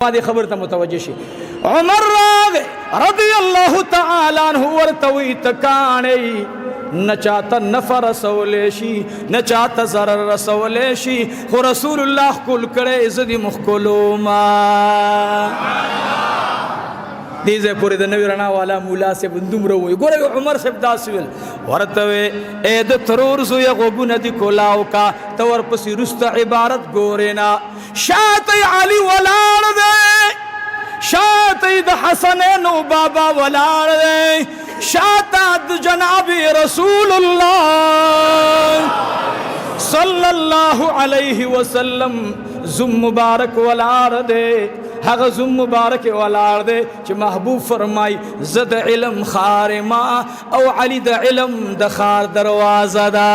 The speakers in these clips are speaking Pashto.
دې خبر ته متوجه شي. عمر راغی رضی الله تعالی عنہ ورته وی تکانې نه چاته نفع رسولی شي نه چاته ضرر رسولی شي خو رسول الله ښکل کړی زه دې مښکلوما. دې ځای پورې د نوي رڼا والا مولا صاحب دومره وایي. ګوره عمر صاحب داسې ویل ورته وی ای د ترور زویه غوږونه دې کولاو کا ته ورپسې وروسته عبارت ګورې نه. شاته علي ولاړ دی شاته د حسنینو بابا ولاړ دی شاته د جناب رسول الله صلی الله علیه وسلم زم مبارک ولاړ دی. هغه زم مبارک ولاړ دی چې محبوب فرمای زه د علم خارما او علي د علم د خار دروازه ده.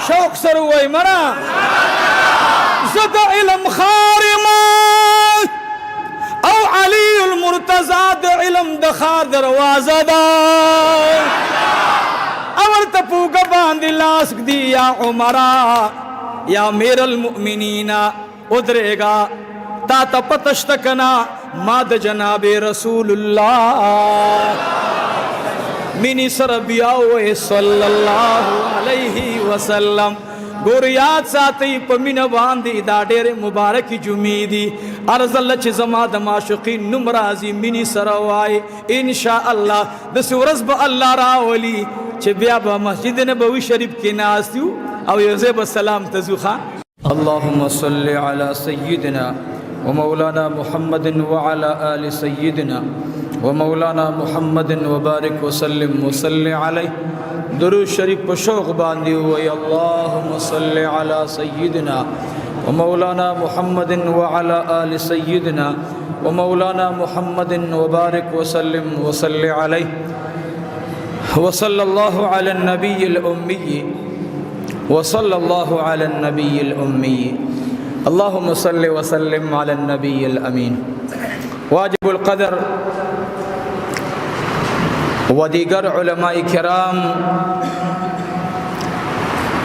شوق سره وای مړه زه د علم خارما او علي المرتضى د علم د خار دروازه ده. اور ته پوګه باندې لاس دی یا عمره یا امیر المؤمنین ادریگا تا تا پتشت کنا ما د جناب رسول اللہ منی سر بیاوے صلی اللہ علیہ وسلم. گور یاد ساتی پمین باندی دا ډیر مبارک جمعی دی عرض اللہ چی زما د معشوقین نمرازی منی سر وای انشاءاللہ دس ورځ به اللہ راولی چی بیا با مسجد نبوی شریف کی ناستیو او یوزیب السلام تزوخا. اللهم صل على سيدنا ومولانا محمد وعلى آل سيدنا ومولانا محمد وبارك وسلم وصل عليه. درود شریف په شوق باندې وای اللهم صل على سيدنا ومولانا محمد وعلى آل سيدنا ومولانا محمد وبارك وسلم وصل عليه وصلى الله على النبي الأمي وصلى الله على النبي الأمي. اللهم صل وسلم على النبي الأمين. واجب القدر وديگر علماء کرام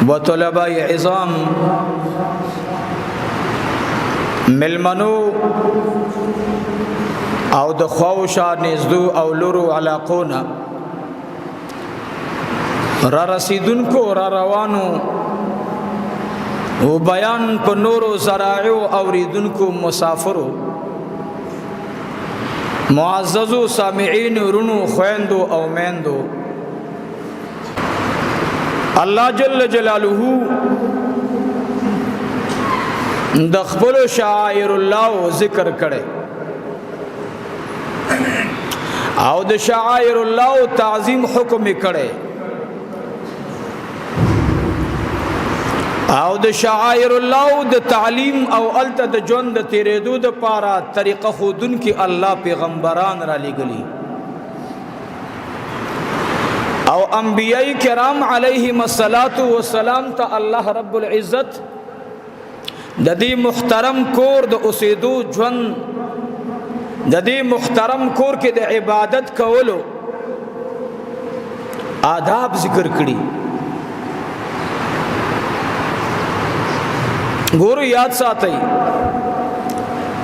وطلباء عظام ملمنو او د خوشا نزدو او لورو علاقونا را رسیدن کو را روانو و بیان په نورو زرائع اوریدن کو مسافرو معززو سامعین رونو خويندو او میندو الله جل جلاله د خپل شاعر الله ذکر کړي او د شاعر الله تعظیم حکم کړي او د شاعر الله د تعلیم او الته د ژوند د تیرېدو د پاره طریقه خودن کی الله پیغمبران را لګلی او انبیاء کرام علیهم الصلاۃ والسلام ته الله رب العزت د دې محترم کور د اوسېدو ژوند د دې محترم کور کې د عبادت کولو آداب ذکر کړي. گورو یاد ساتي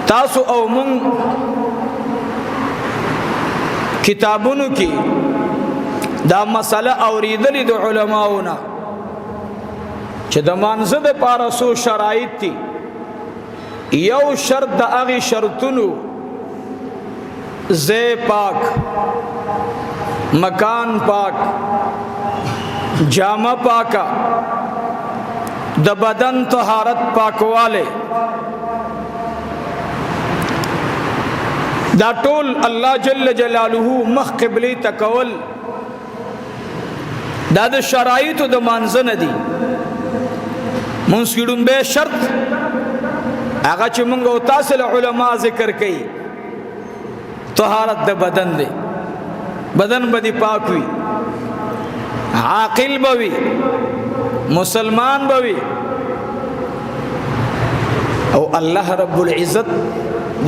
تاسو او من کتابونو کې دا مسله اوریدلې د علماونا چې د مانزه د پاره سو شرایط دي. یو شرط د هغه شرطونو زه پاک مکان پاک جامه پاکا د بدن طهارت پاکواله دا ټول الله جل جلاله مخ قبله تکول دا د شرایط د مانزنه دي. منسکړم به شرط هغه چې موږ او تاسو علماء ذکر کوي طهارت د بدن دی. بدن بدی پاک وي عاقل بوي مسلمان بوي او الله رب العزت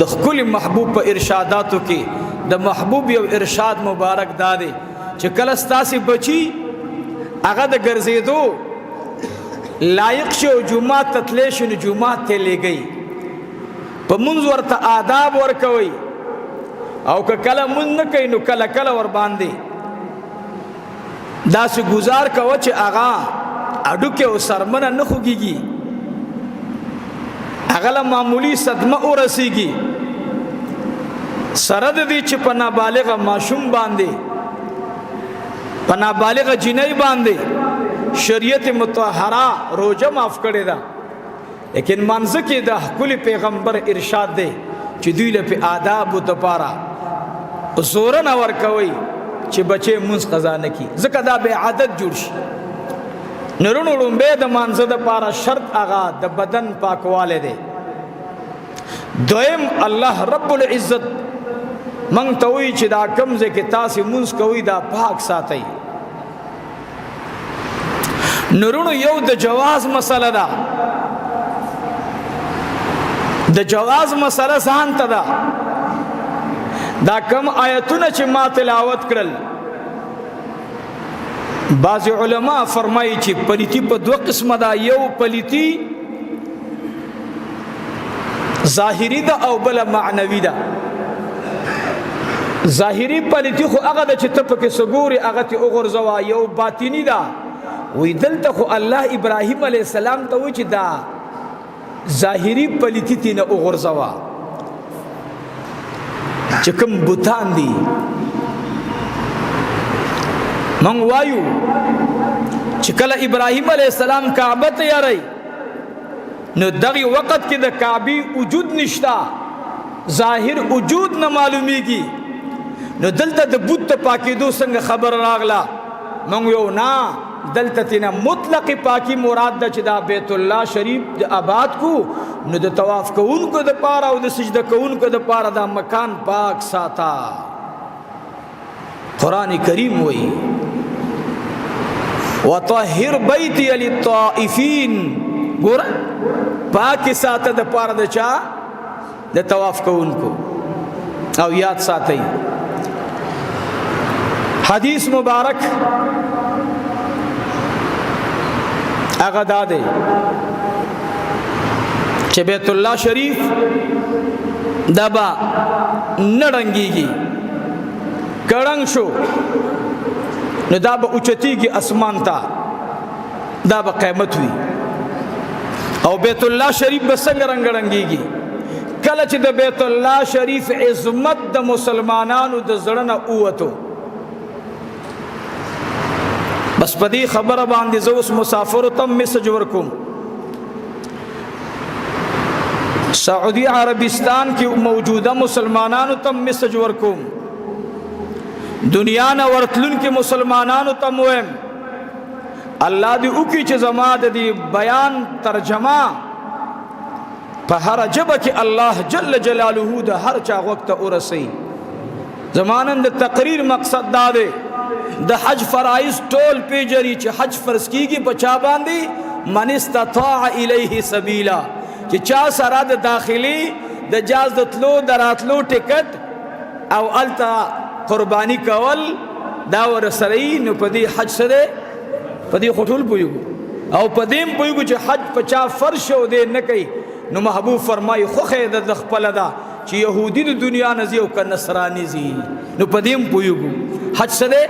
د خپل محبوب په ارشاداتو کې د محبوب یو ارشاد مبارک دادي چې کله ستاسو بچي هغه د ګرځېدو لایق شو جمعه تتلی شو جمعه ته لګي په منځ ورته آداب ورکوي او که کله مونږ نه کوي نو کله کله ور باندې داسې گزار کوه چې هغه اډوکې او سرمنه نه خوږېږي، هغه له معمولي صدمه ورسېږي. سره د دې چې په نابالغه ماشوم باندې، په نابالغه جنۍ باندې شریعت مطهره روزه معاف کړې ده، لیکن منځ کې د ښکلي پیغمبر ارشاد دی چې دوی له په آدابو دپاره زور نه ورکوئ چې بچې مونځ قضا نه کړي، ځکه دا بې عادت جوړ شي. نرونو لومبی د مانځه دپاره شرط هغه د بدن پاکوالی دی. دویم الله رب العزت منږ ته وایي چې دا کوم ځای کې تاسې مونځ کوئ دا پاک ساتئ. نرونو یو د جواز مسله ده، د جواز مسله ځان ته ده. دا کم آیتونه چې ما تلاوت کړل، بعض علما فرمایي چې پلیتی په دوه قسمه ده، یو پلیتی ظاهری ده او بل معنوي ده. ظاهری پلیتی خو هغه ده چې ته پکې سګوري هغه ته وغورځوه، یو باطینی ده. وی دلته خو الله ابراهیم علیه السلام ته وایي چې دا ظاهری پلیتی تی نه وغورځوه، چې کوم بوتان دي. من وایو چې کله ابراهیم علیه السلام کعبه تیاری نو دغه وخت کې د کعبې وجود نشتا، ظاهر وجود نه معلومیږي. نو دلته د بوت ته پاکېدو څنګه خبر راغله؟ من یو نه، دلته تینا مطلق پاکی مراد ده چې دا بیت الله شریف د آباد کو نو د طواف کوونکو د پاره او د سجده کوونکو د پاره دا مکان پاک ساته. قرآن کریم وایي وطهر بیتی للطائفین، ګوره پاک ساته د پاره د چا؟ د طواف کوونکو. او یاد ساتئ حدیث مبارک هغه دا دی چې بیت الله شریف دا به نه ړنګېږي، کړنګ شو نو دا به اوچتېږي اسمان ته، دا به قیامت وي. او بیت الله شریف به څنګه ړنګېږي؟ کله چې د بیت الله شریف عظمت د مسلمانانو د زړه نه ووتو. بس په دې خبره باندې زه اوس مسافرو ته میسج ورکوم. سعودي عربستان کې موجوده مسلمانانو ته میسج ورکوم، دنیا نه ورتلونکي مسلمانانو ته وایم الله دې وکړي چې زما د دې بیان ترجمه په هر ژبه کې الله جل جلاله د هر چا غوږ ته ورسوي. زما نن د تقریر مقصد دا دی د حج فرایض ټول پیجري چې حج فرض کیږي په چا باندې؟ من استطاع الیه سبیلا، چې چا سره د داخلي د جاز د تلو د راتلو ټکټ او الته قربانی کول دا ورسره نو په دې حج سره په دې خټول پویګو او په دې پویګو چې حج په چا فرض شو دې نه کوي. نو محبوب فرمایي خوخه د خپل ده چې يهودي د دنیا نه زی او ک نصرانی زی. نو په دې پویګو حج سره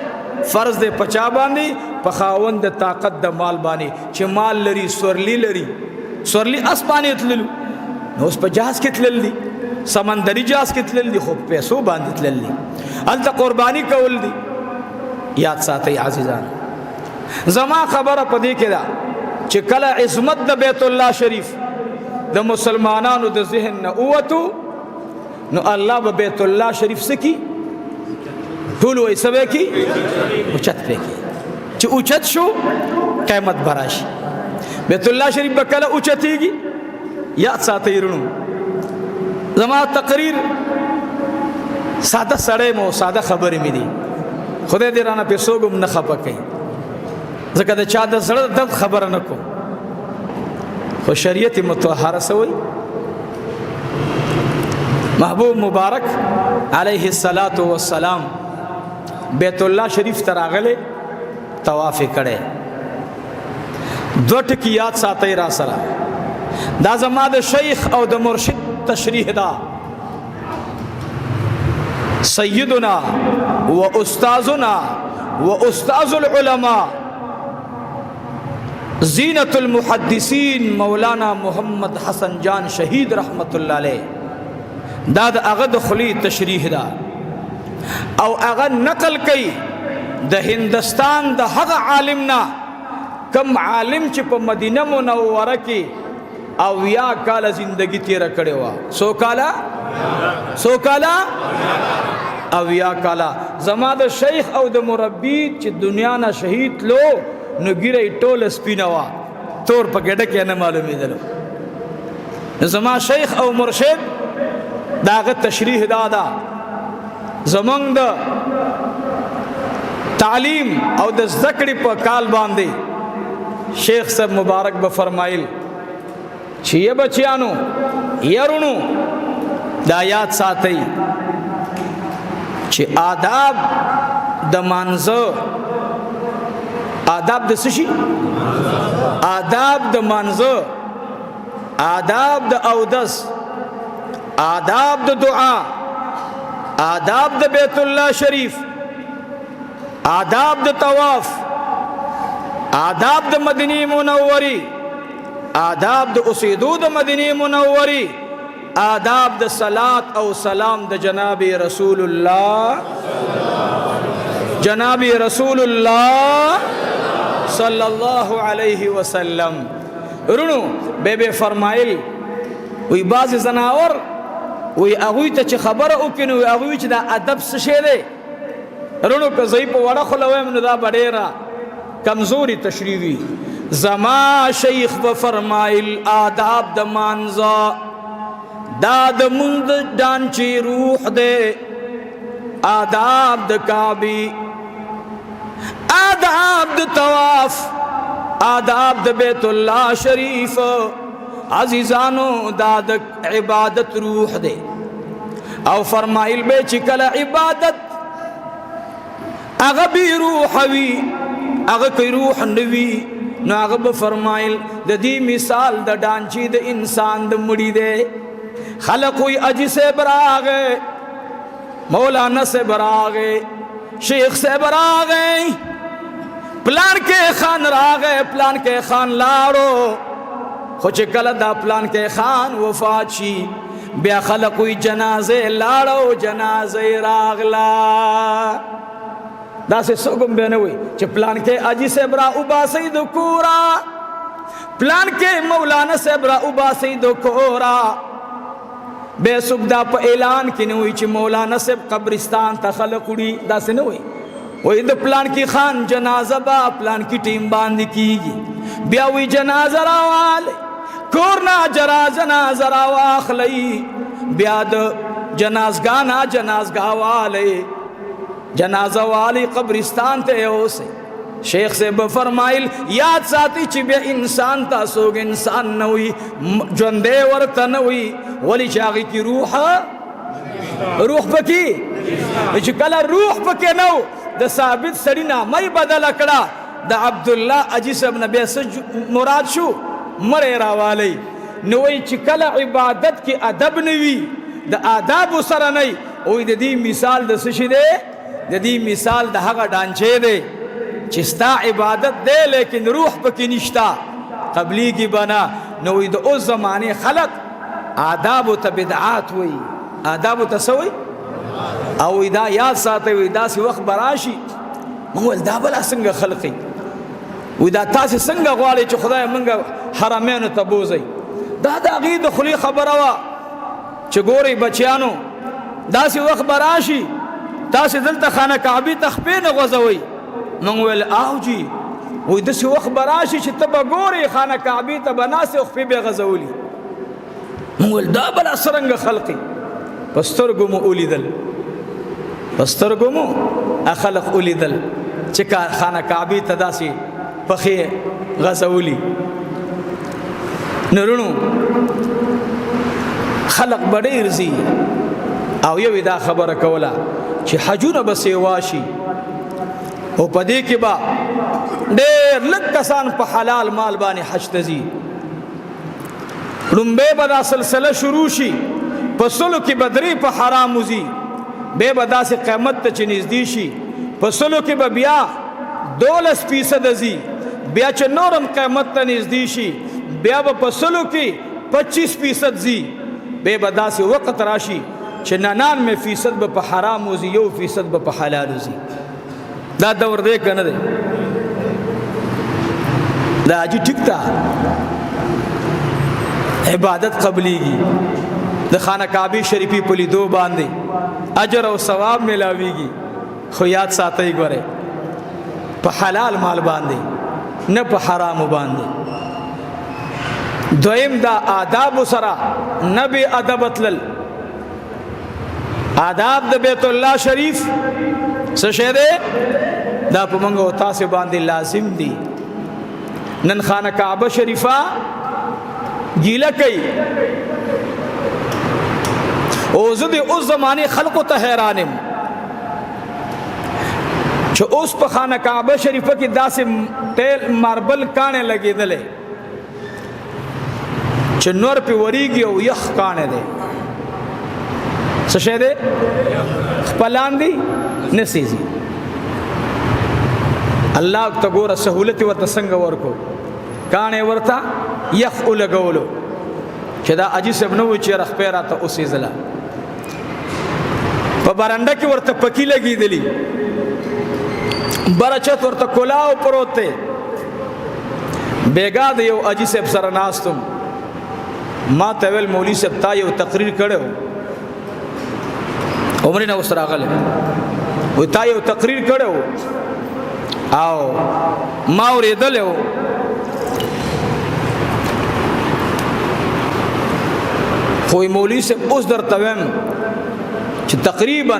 فرض دے پچا باندې په خاوند د طاقت د مال باندې چې مال لري، سورلی لري، سورلی اسپانې تلل نو اوس په جهاز کې تلل دي، سمندري جهاز کې تلل دي، خو پیسو باندې تلل دي، هلته قرباني کول دي. یاد ساتئ عزیزان، زما خبره په دې کې ده چې کله عظمت د بیت الله شریف د مسلمانانو د ذهن نه ووتو نو الله به بیت الله شریف سکی ټول وای سبا کی اوچت پرې کی چې اوچت شو قیامت براشي. بیت الله شریف به کله اوچتېږي؟ یاد ساتئ ورونو، زما تقریر ساده سړی مو ساده خبرې مې دي، خدای دې رانه پیسو ګم نه خپه کوي، ځکه د چا د زړه درد خبره نه کوم. خو شریعت مطهره سوی محبوب مبارک علیه الصلاۃ والسلام بیت الله شریف ته راغلی، طواف کړی. دوه ټکي یاد ساتئ را سره، دا زما د شیخ او د مرشد तशरीह दा सय्यदुना व उस्ताजुना व उस्ताजुल उलमा ज़ीनतुल मुहद्दिसीन मौलाना मोहम्मद हसन जान शहीद रहमतुल्लाह अलैह दाद अगद खुली तशरीह दा और अगर नकल कई द हिंदुस्तान द हग आलिमना कम आलिम च प मदीना मुनव्वरा की अविया काला जिंदगी तेरा करे हुआ सो काला अविया काला जमाद शेख और द मुरब्बी च दुनिया ना शहीद लो न गिरे टोल स्पिनवा तोर पकेट के न मालूम इधर जमा शेख और मुर्शिद दागत तशरीह दादा जमंग द तालीम और द ज़कड़ी पर काल बांधे शेख साहब मुबारक बफरमाइल छिए बचियानो यरुणु दायात साथई छि आदाब द मानज़ो आदाब द सुशी आदाब द मानज़ो आदाब द औदस आदाब द दुआ आदाब द बैतुल्लाह शरीफ आदाब द तवाफ आदाब द मदनी मुनव्वरी आदाब द उसीदूद मदनी मुनव्वरी आदाब द सलात और सलाम द जनाबी रसूलुल्लाह सल्लल्लाहु अलैहि वसल्लम रुनु बेबे फरमाइल वही बाज जनावर वही अगुई तच खबर उकिन वही अगुई च दा अदब सशेदे रुनु का ज़ईप वड़ा खुलवे मन दा बडेरा कमजोरी तशरीवी जमा शेख व फरमाइल आदाब द मानज़ा दाद मुंद डांची रूह दे आदाब द काबी आदाब द तवाफ आदाब द बैतुल्लाह शरीफ अजीजानो दाद इबादत रूह दे और फरमाइल बे चिकल इबादत अगबी रूहवी अग कोई रूह नवी न अगब फरमाइल दी मिसाल द डांची द इंसान द मुड़ी दे खलक हुई अजी से बरागे मौलाना से बरागे शेख से बरागे प्लान के खान रागे प्लान के खान लाड़ो खुच कलदा प्लान के खान वफाची ब्या खलक हुई जनाजे लाड़ो जनाजे रागला दासे सोगम बेने हुई चे प्लान के अजी से बरा उबा सईद कोरा प्लान के मौलाना से बरा उबा सईद कोरा बेसुबदा प ऐलान की हुई चे मौलाना से कब्रिस्तान तखलक उड़ी दासे न हुई वही द प्लान की खान जनाजा बा प्लान की टीम बांध कीगी ब्या हुई जनाजा रावाले कोरना जरा जनाजा रावाखलई ब्या द जनाजगाना जनाजगा वाले जनाजा वाली कब्रिस्तान ते से शेख से बफरमाइल याद साथी चिबे इंसान ता सोग इंसान न हुई जंदे वर्त न हुई वली चागी की रूह पकी कला रूह पके नौ द साबित सड़ीना मई बदल अकड़ा द अब्दुल्ला अजी सब नबी मुराद शु मरेरा वाले नोई चिकला इबादत की अदब नवी द आदाब उसरा नहीं ओई दी मिसाल द सुशिदे दी मिसाल द हगा डांचे दे चिस्ता इबादत दे लेकिन रूह पकी निश्ता कबली की बना नोई द उस जमाने खलक आदाब त बिदआत हुई आदाब तसवी और इदा याद साथे इदा सी वक्त बराशी मंगल दाबला संग खलकी इदा तास संग गवाले च खुदा मंग हरमैन तबोजई दादा गीद खुली खबरवा च गोरी बचियानो दासी वक्त बराशी तास दलता खाना काबी तखपे न गजवई मंगल आओ जी वो दसी वक्त बराशी च तब गोरी खाना काबी तबना से खपे बे गजवली मंगल दाबला सरंग खलकी पस्तर गुमो उलिदल पस्तर गुमो अखलक उलिदल चिका खाना काबी तदासी पखे गजौली नरुणु खलक बड़े रजी आओ ये विदा खबर कवला छि हजून बसे वाशी ओ पदे के बा डेर लग कसान प हलाल माल बाने हज तजी रुम्बे बदा सिलसिला शुरू शी پسلو کی بدری په حرام وزي به بدا سے قیامت ته چې نږدې شي پسلو کی بیا 12% زی بیا چې نورم قیامت ته نږدې شي بیا په پسلو کی 25% زی به بدا سے وخت راشي چې 99% به په حرام وزي 1% به په حلال وزي دا دور دی کنه دی دا اجي ټیک تا عبادت قبليږي د خانه کعبه شریفي په لیدو باندې اجر او ثواب ملاويږي خو یاد ساتئ ګوره په حلال مال باندې نه په حرام باندې دویم دا آداب سره نبی ادب تل آداب د بیت الله شریف څه شه ده دا په موږ او تاسو باندې لازم دي نن خانه کعبه شریفه گیله کوي او زه د اوس زمانه خلقو ته حیرانم چې اوس په خانه کعبه شریفه کې داسې تیل ماربل کانه لګېدلې چې نور په وریږي او یخ کانه ده څه شه ده خپلان دي نسیزي الله ته ګوره سہولت ورته څنګه ورکو کانه ورته یخ ولګولو چې دا اجي سب نو چې رخ پیرا ته اوسې زلا په برانډه کې ورته پکی لګېدلی برچت ورته کولاو پروت بیګا د یو اجي سب سره ناستم ما ته ویل مولوی صاحب تا یو تقریر کړو عمر نه وسره غل و تا یو تقریر کړو او ما ورېدل خو مولوی صاحب اوس درته وایم چې تقریبا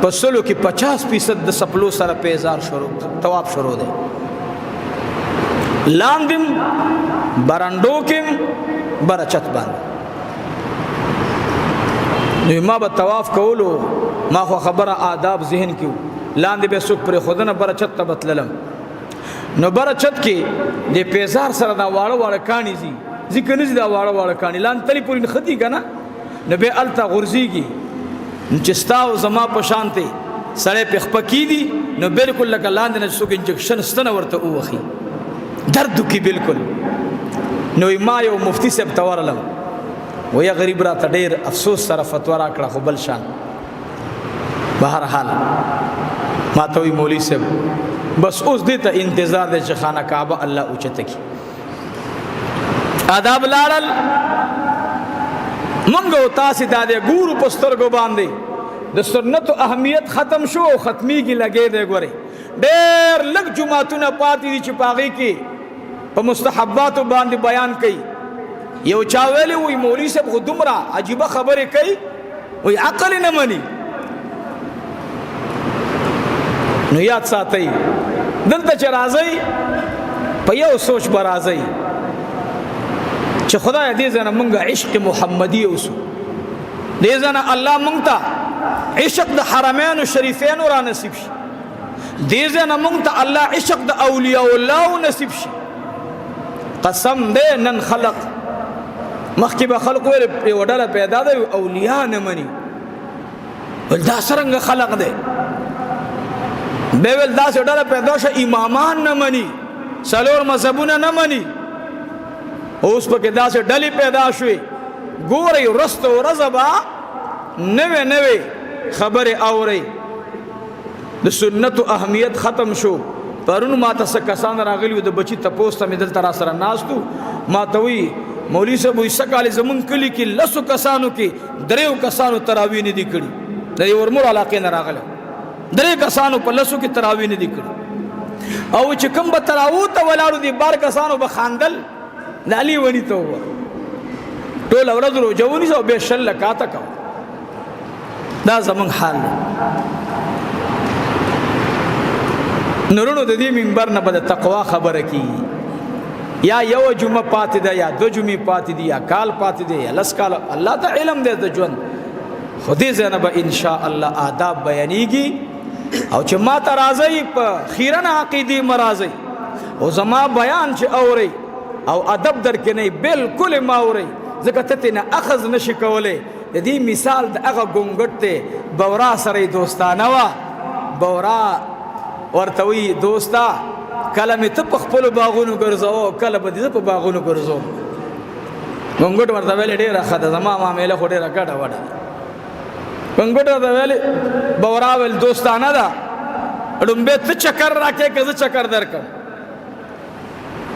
په سلو کې 50% د سپلو سره پیزار شروع تواب شروع دی لاندم برانډو کې برچت باندې نو ما به طواف کولو ما خو خبره آداب ذهن کې لاندې به څوک پر خودنه برچت ته بتللم نو برچت کې د پیزار سره دا واړه واړه کانی زی ذکر نزي دا واړه واړه کانی لان تلی پوری خدي کنه نو به التا غرزيږي چې ستاو زما په شانته سړې په خپکی دي نو بالکل لکه لاندې نه څوک انجکشن ستنه ورته وخی درد کی بالکل نو ما یو مفتی صاحب تورلم ویا غریب را ډیر افسوس سره فتوا را کړه خو بل شان بهر حال ما ته وی مولوی صاحب بس اوس دې ته انتظار دې چې خانه کعبه الله اوچته کی آداب لاړل منګو تاسو د ګورو پسترګو باندې د سنت اهمیت ختم شو ختمي کی لګې دی ګوره ډېر لږ جمعهتونه پاتې دي چې پاغي کې په مستحبات باندې بیان کړي یو چا ویلی وي مولوی صاحب خو دومره عجیبه خبرې کوي وي عقل نه مني نو یاد ساتئ دلته چې راځئ په یو سوچ به راځئ چې خدای دې ځنه مونږه عشق محمدي اوسو دې ځنه الله مونږ ته عشق د حرمین شریفین را نصیب شي دې ځنه مونږ ته الله عشق د اولیاء الله نصیب شي قسم دې نن خلق مخکې به خلق وډاله پیدا دی اولیاء نه مني ول دا څنګه خلق دی به ول دا وډاله پیدا شه امامان نه مني څلور مذهبونه نه مني اوس په کې داسې ډلې پیدا شوې ګورئ ورسته ورځه به نوې نوې خبرې اورئ د سنتو اهمیت ختم شو پرون ما ته څه کسان راغلي د بچي تپوس ته مې دلته را سره ناستو ما ته وی مولوی صاحب وایي څه کال زمونږ کلي کې لسو کسانو کې دریو کسانو تراوی نه دي کړي د ورمور علاقې نه راغلی درې کسانو په لسو کې تراوی نه دي کړي او چې کوم به تراوو ته ولاړو دي بار کسانو به خاندل د علي ونی ته ووه ټول ورځ روژه ونیسه او بیا 6 رکعاته کوه دا زمونږ حال دی نورونو د دې منبر نه به د تقوا خبره کیږي یا یو جمعه پاتې ده یا 2 جمعې پاتې دي یا کال پاتې دی یا لس کال الله ته علم دی د ژوند خو دې ځای نه به انشاء الله آداب بیانېږي او چې ما ته راځئ په خیرن عقیدې مه راځئ او زما بیان چې اورئ او ادب در کې نه بالکل ما اورئ ځکه ته نه اخذ نشي کولای دې مثال د هغه ګونګټ ته بورا سره دوستانه وه بورا ورته وی دوستا کله مې ته په خپلو باغونو ګرځوه کله به دې زه په باغونو ګرځوم ګونګټ ورته ویلې ډېره ښه ده زما معامله خو ډېره ګډه وډه ګونګټ ورته ویلې بورا ویل دوستانه ده ړومبې ته چکر راکې که زه چکر درکړم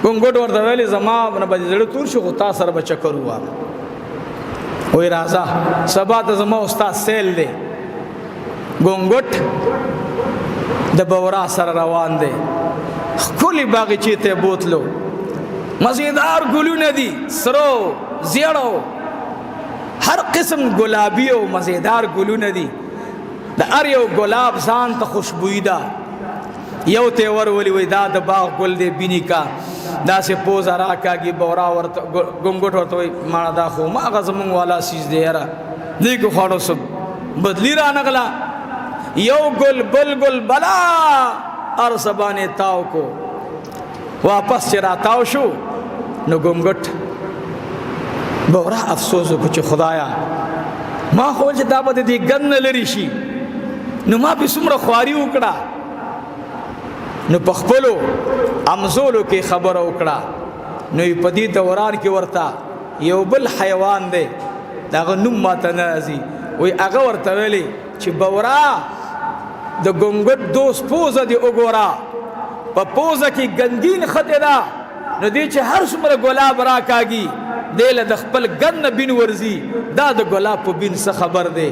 ګونګټ ورته ویلې زما نه به دې زړه تور شي خو تا سره به چکر ووایم وی راځه سبا ته زما استاد سیل دی ګونګټ د بورا سره روان دی ښکلي باغچې ته بوتلو مزیدار ګلونه دي سرو زیړو هر قسم ګلابي او مزیدار ګلونه دي د هر یو ګلاب ځان ته خوشبویي ده یو ته ورولي وی دا د باغ ګل دی بینی کا داسې پوزه راکاږي بورا ورته ګونګټ ورته وایي ماړه دا خو هماغه زمونږ والا سیز دی یاره دې کې خوړو څه بدلي رانغله یو گل بل گل بلا ار سبانے تاو کو واپس چرا تاو شو نو ګونګټ بورا افسوس وکړ چې خدایا ما خو چې دا به دې ګن نه لرې شي نو ما به څومره خواري وکړه نو په خپلو امزولو کې خبره وکړه نو په دې دوران کې ورته یو بل حیوان دی د هغه نوم ماته نه راځي وایي هغه ورته ویلې چې بورا د ګونګټ دوست پوزه دی وګوره په پوزه کې ګنګین خطې ده نو دی چې هر څومره ګلاب راکاږي دی له د خپل ګن نه بین ورځي دا د ګلاب په بین څه خبر دی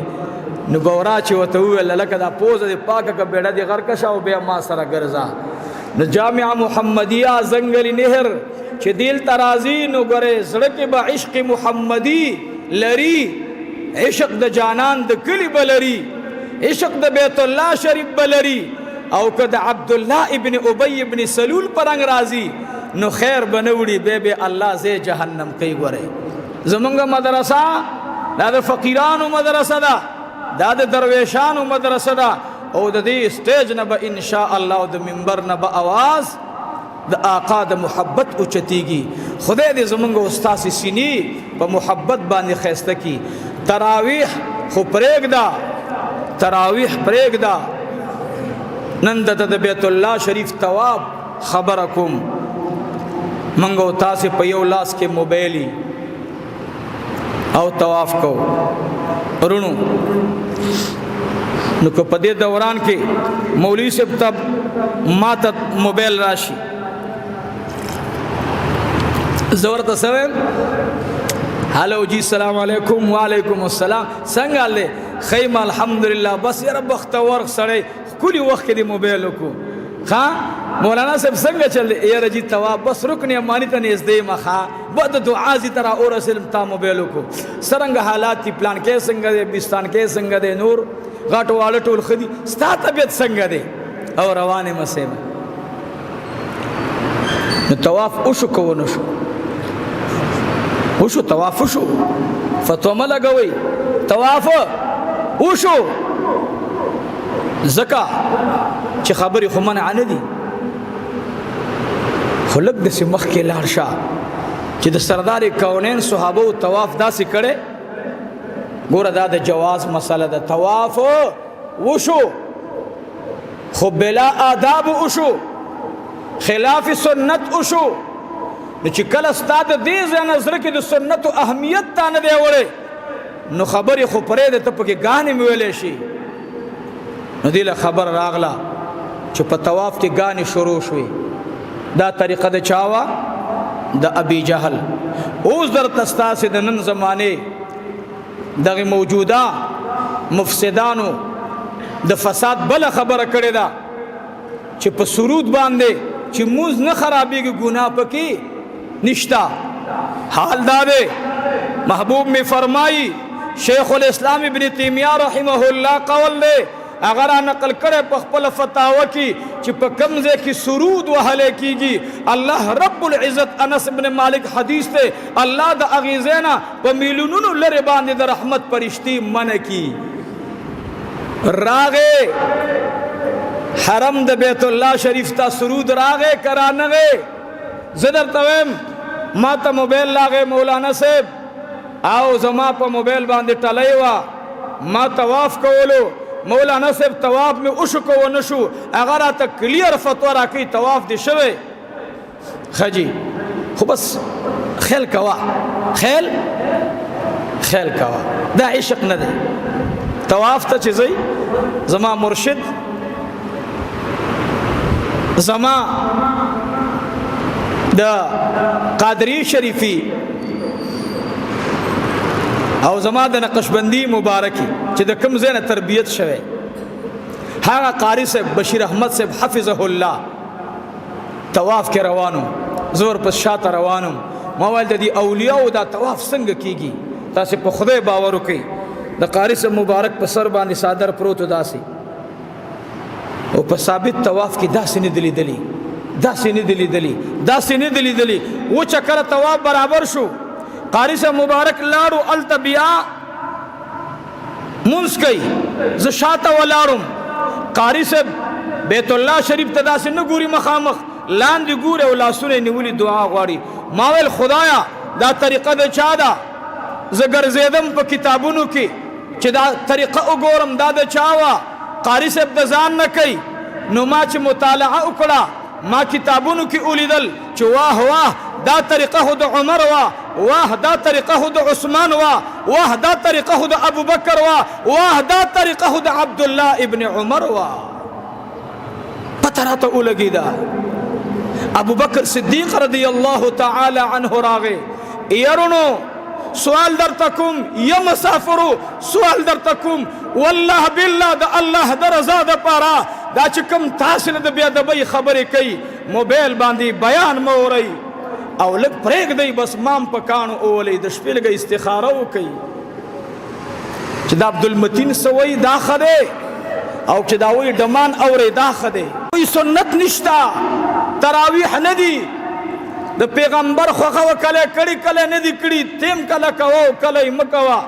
نو بورا چې ورته وویل لکه دا پوزه دی پاکه که بیړه دې غرقه شه او بیا ما سره ګرځه نو جامعه محمدیه زنګلي نهر چې دل ته راځي نو ګورې زړه کې به عشق محمدي لري عشق د جانان د کلي به لري عشق د بیت الله شریف بلری او که د عبد الله ابن ابی ابن سلول پرنګ راضی نو خیر بنوړي به الله زه جهنم کوي ګوره زمونږ مدرسه دا د فقیرانو مدرسه ده دا د درویشانو مدرسه ده او د دې سټیج نه به ان شاء الله او د منبر نه به आवाज د آقا د محبت اوچتیږي خدای دې زمونږ استاد سینې په محبت باندې خسته کی تراویح خو پرېږده تراویح پرېږده نن د بیت الله شریف طواف خبره کوم منګ او تاسې په یو لاس کې موبایلي او طواف کو ورونو نو که په دې دوران کې مولوی صاحب ته ماته موبایل راشي زه ورته څه وایم هلو جی السلام علیکم وعلیکم السلام څنګه حال خیم الحمدلله بس یاره بختور سړی ښکلي وخت کې دې موبایل وکړو ښه مولانا صاحب څنګه چل دی یاره جي تواب بس رکن امانی ته نږدې یم ښه به د دعا زی ته راورسېدم تا موبایل وکړو څرنګه حالات دي پلان کې څنګه دی بستان کې څنګه دی نور غاټو واړه ټول ښه دي ستا طبیعت څنګه دی او روان یم صاحب نو طواف وشو که ونه شو وشو طواف وشو فتوا مه لګوئ طواف وشو ځکه چې خبرې خو منع نه دي خو لږ داسې مخکې لاړ شه چې د سردار کونین صحابو طواف داسې کړی ګوره دا د جواز مسله ده طواف وشو خو بلا آداب وشو خلاف سنت وشو نو چې کله ستا د دې ځای نه زړه کې د سنتو اهمیت تا نه دی وړی نو خبرې خو پرېږده ته پکې ګانې مې ویلی شي نو دې له خبر راغله چې په طواف کې ګانې شروع شوې دا طریقه د چا وه د ابي جهل اوس درته ستاسې د نن زمانې دغه موجوده مفسدانو د فساد بله خبره کړې ده چې په سرود باندې چې موز نه خرابېږي ګناه پکې نشتا حال دا دی محبوب میں فرمائی شیخ الاسلام ابن تیمیہ رحمہ اللہ قول دے اگر نقل کرے پخپل فتاوہ کی چې په کم ځای کې سرود وهلې کیږي الله رب العزت انس ابن مالک حدیث ته الله د اغیزینا په میلیونونو لره باندې د رحمت پرشتي منع کی راغه حرم د بیت الله شریف ته سرود راغه کرانغه زدر تویم ما ته موبایل لاغه مولانا صاحب او زما په موبایل باندې ټلای وا ما طواف کولو مولانا صاحب طواف میں اوشو کو نشو اگر راته کلیر فتوا راکې طواف دي شوی خجی خو بس خیل کوا خیل کوا دا عشق نه دی طواف ته چې زی زما مرشد زما دا قادری شریفی او زما د نقشبندی مبارکی چې د کوم ځای نه تربیت شوه هغه قاری صاحب بشیر احمد صاحب حفظه الله طواف کې روانو زور په شاته روانو موال د دې اولیاء او د طواف څنګه کیږي تاسو په خدای باور وکړئ د قاری صاحب مبارک په سر باندې صادر پروت داسي او په ثابت طواف کې داسې نه دلی دلی و چکر طواف برابر شو قاری صاحب مبارک لاړو التبیا منس کئی ز شاته ولاړم قاری صاحب بیت الله شریف ته داسې نه ګوري مخامخ لاندې ګوري او لاسونه نیولي دعا غواړي ما ویل خدایا دا طریقه د چا ده زه ګرځېدم په کتابونو کې چې دا طریقه وګورم دا د چا وه قاری صاحب د ځان نه کوي نو ما چې مطالعه وکړه ما کتابونو کې ولیدل چې واه دا طریقه خو د عمر واه دا طریقه خو د عثمان واه دا طریقه خو د ابو بکر واه دا طریقه خو د عبد الله ابن عمر پته راته ولګېده ابو بکر صدیق رضی الله تعالی عنه راغی یرونو سوال در تکم یا مسافرو سوال در تکم والله بالله د الله د رضا د پاره دا چې کوم تاسو نه د بیا دبي خبرې کوي موبایل باندې بیان موري او لږ پرېږدئ بس مام په کاڼو اولئ د شپې لږه استخاره وکئ چې دا عبدالمتین سوی دا ښه دی او چې دا وایي ډمان اورئ دا ښه دی وایي سنت نشته تراویح نه دي د پیغمبر خوښه وه کله کړي کله نه دي کړي تیم کله کوه او کله یې مه کوه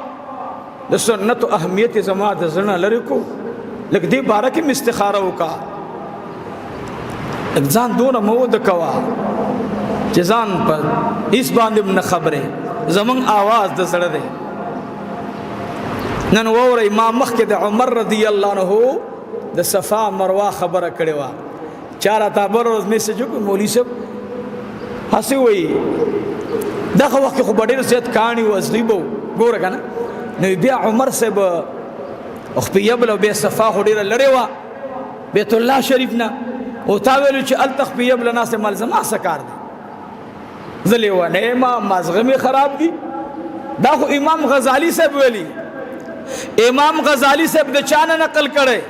د سنتو اهمیت یې زما د زړه نه لرې کو لږ دې باره کې م استخاره وکړه لږ ځان دونه مه وده کوه چې ځان په هیڅ باندې م نه خبرې زمونږ آواز د زړه دی نن واورئ ما مخکې د عمر رضی الله عنه د صفا مروه خبره کړې وه چا راته بل ورځ میسج وکړ مولوي صاحب هسې وایي دغه وخت کې خو به ډېر زیات کاڼي و ازلي به ګوره که نه نو بیا عمر صاحب خپیبل او بیا صفا خو ډېره لرې وه بیت الله شریف نه او تا ویلو چې هلته خپیبله ناستې مال زما څه کار دی زه لیونی یم مازغه مې خراب دي دا خو امام غزالی صاحب ویلي امام غزالی صاحب د چا نه نقل کړی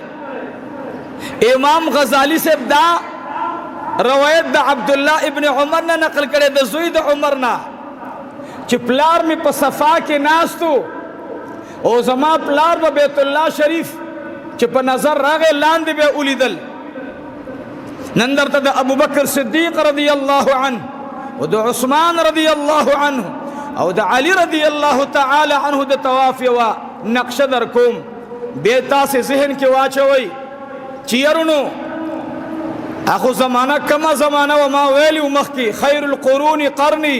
امام غزالی صاحب دا روایت د عبدالله ابن عمر نه نقل کړی د زوی د عمر نه چې پلار مې په صفا کې ناستو او زما پلار به بیت الله شریف چې په نظر راغی لاندې به ولیدل نن درته د ابوبکر صدیق رضی الله عنه او د عثمان رضی الله عنه او د علی رضی الله تعالی عنه د طواف یوه نقشه در کوم بیا تاسې ذهن کې واچوئ چې یرونو اخو زمانہ کما زمانہ و ما ویلی و مخی خیر القرون قرنی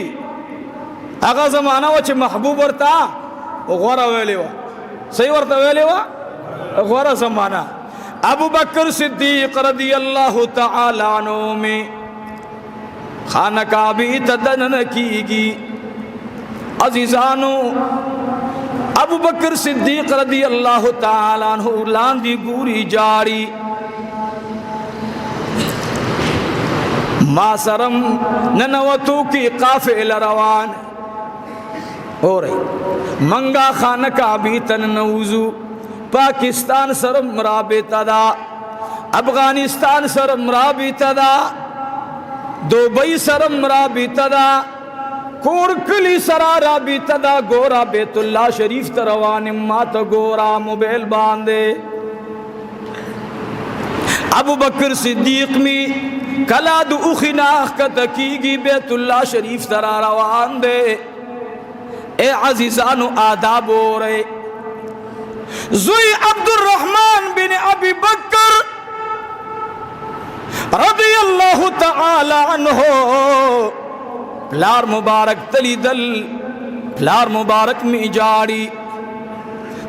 اغا زمانہ و چه محبوب ورتا غورا ویلی و صحیح ورتا ویلی و غورا زمانہ ابو بکر صدیق رضی اللہ تعالی عنہ میں خانہ کعبی تدنن کیگی عزیزانو ابو بکر صدیق رضی اللہ تعالی عنہ لاندی گوری جاری ما سرم ننوتو کی قافل روان ہو رہی منگا خانہ کعبی تن نوزو پاکستان سرم رابطہ دا افغانستان سرم رابطہ دا دوبئی سرم رابطہ دا کورکلی سرا رابطہ دا گورا بیت اللہ شریف تروان مات گورا موبیل باندے ابو بکر صدیق میں کلا دو اخی ناخ کا تکیگی بیت اللہ شریف ترا روان دے اے عزیزانو آداب ہو رہے زوی عبد الرحمن بن ابی بکر رضی اللہ تعالی عنہ پلار مبارک تلی دل پلار مبارک می جاڑی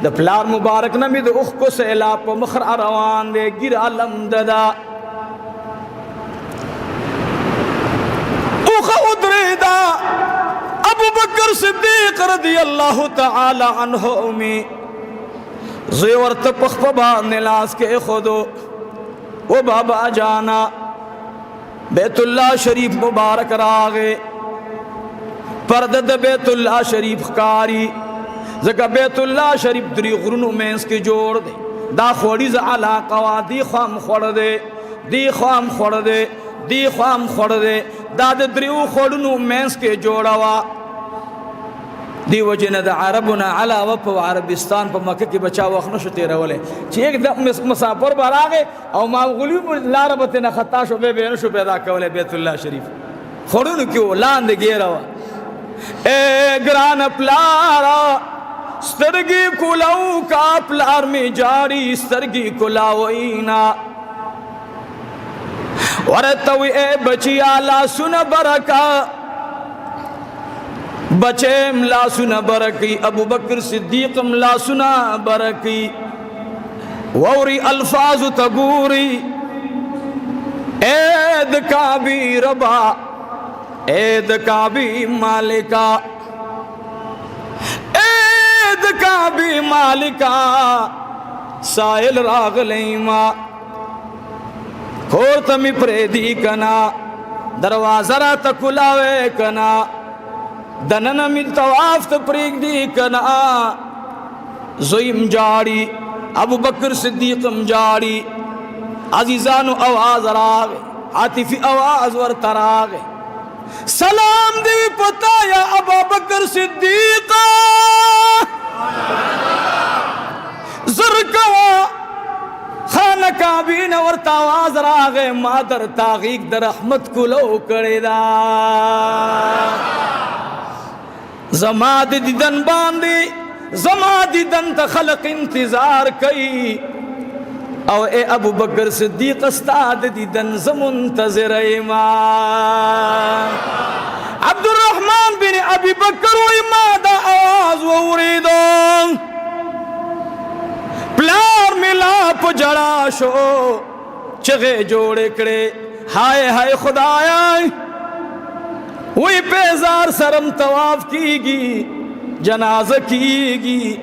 د پلار مبارک نمی د اخ کو سیلاب په مخر روان دے گر علم ددا اخ ادریدا ابو بکر صدیق رضی اللہ تعالی عنہ می زیورت پخپبا نلاس کے خودو او بابا جانا بیت اللہ شریف مبارک راغے پردد بیت اللہ شریف کاری زکا بیت اللہ شریف دری غرنو مینس کے جوڑ دے دا خوڑیز علاقہ وا دی خوام خوڑ دے دی خوام خوڑ دے دی خوام خوڑ دے دا دریو خوڑنو مینس کے جوڑا وا دی وجہ دا عربنا علاوہ پا عربستان پا مکہ کی بچا وقت نشو تیرہ والے چی ایک دا مسافر بار آگے او ما غلیو لاربتنا خطا شو بے بے نشو پیدا کولے بیت اللہ شریف خورونو کیوں لاند گیرہ وا اے گران پلارا سترگی کلاو کا پلار میں جاری سترگی کلاوئینا ورطوی اے بچی آلا سن برکا بچیم لا سنا برکی ابو بکر صدیقم لا سنا برکی ووری الفاظ تگوری اید کعبی ربا اید کعبی مالکا اید کعبی مالکا سائل راغ لیما کورتمی پریدی کنا دروازہ را تکلاوے کنا دننا من طواف تپریک دی کنا زویم جاڑی ابو بکر صدیقم جاڑی عزیزانو آواز راغ عاطفی آواز ورطراغ سلام دی پتا یا ابو بکر صدیقا زرکوا خانہ کعبین ورطا آواز راغ مادر تاغیق در رحمت کلو کردہ زماد دیدن باندی زماد دیدن تا خلق انتظار کئی او اے ابو بکر صدیق استاد دیدن زمنتظر ایمان عبد الرحمن بن ابی بکر و ایمادا آواز ووریدو پلار ملا پا جڑا شو چغے جوڑے کڑے ہائے ہائے خدایا وہی پیزار سرم طواف کی گی جنازہ کی گی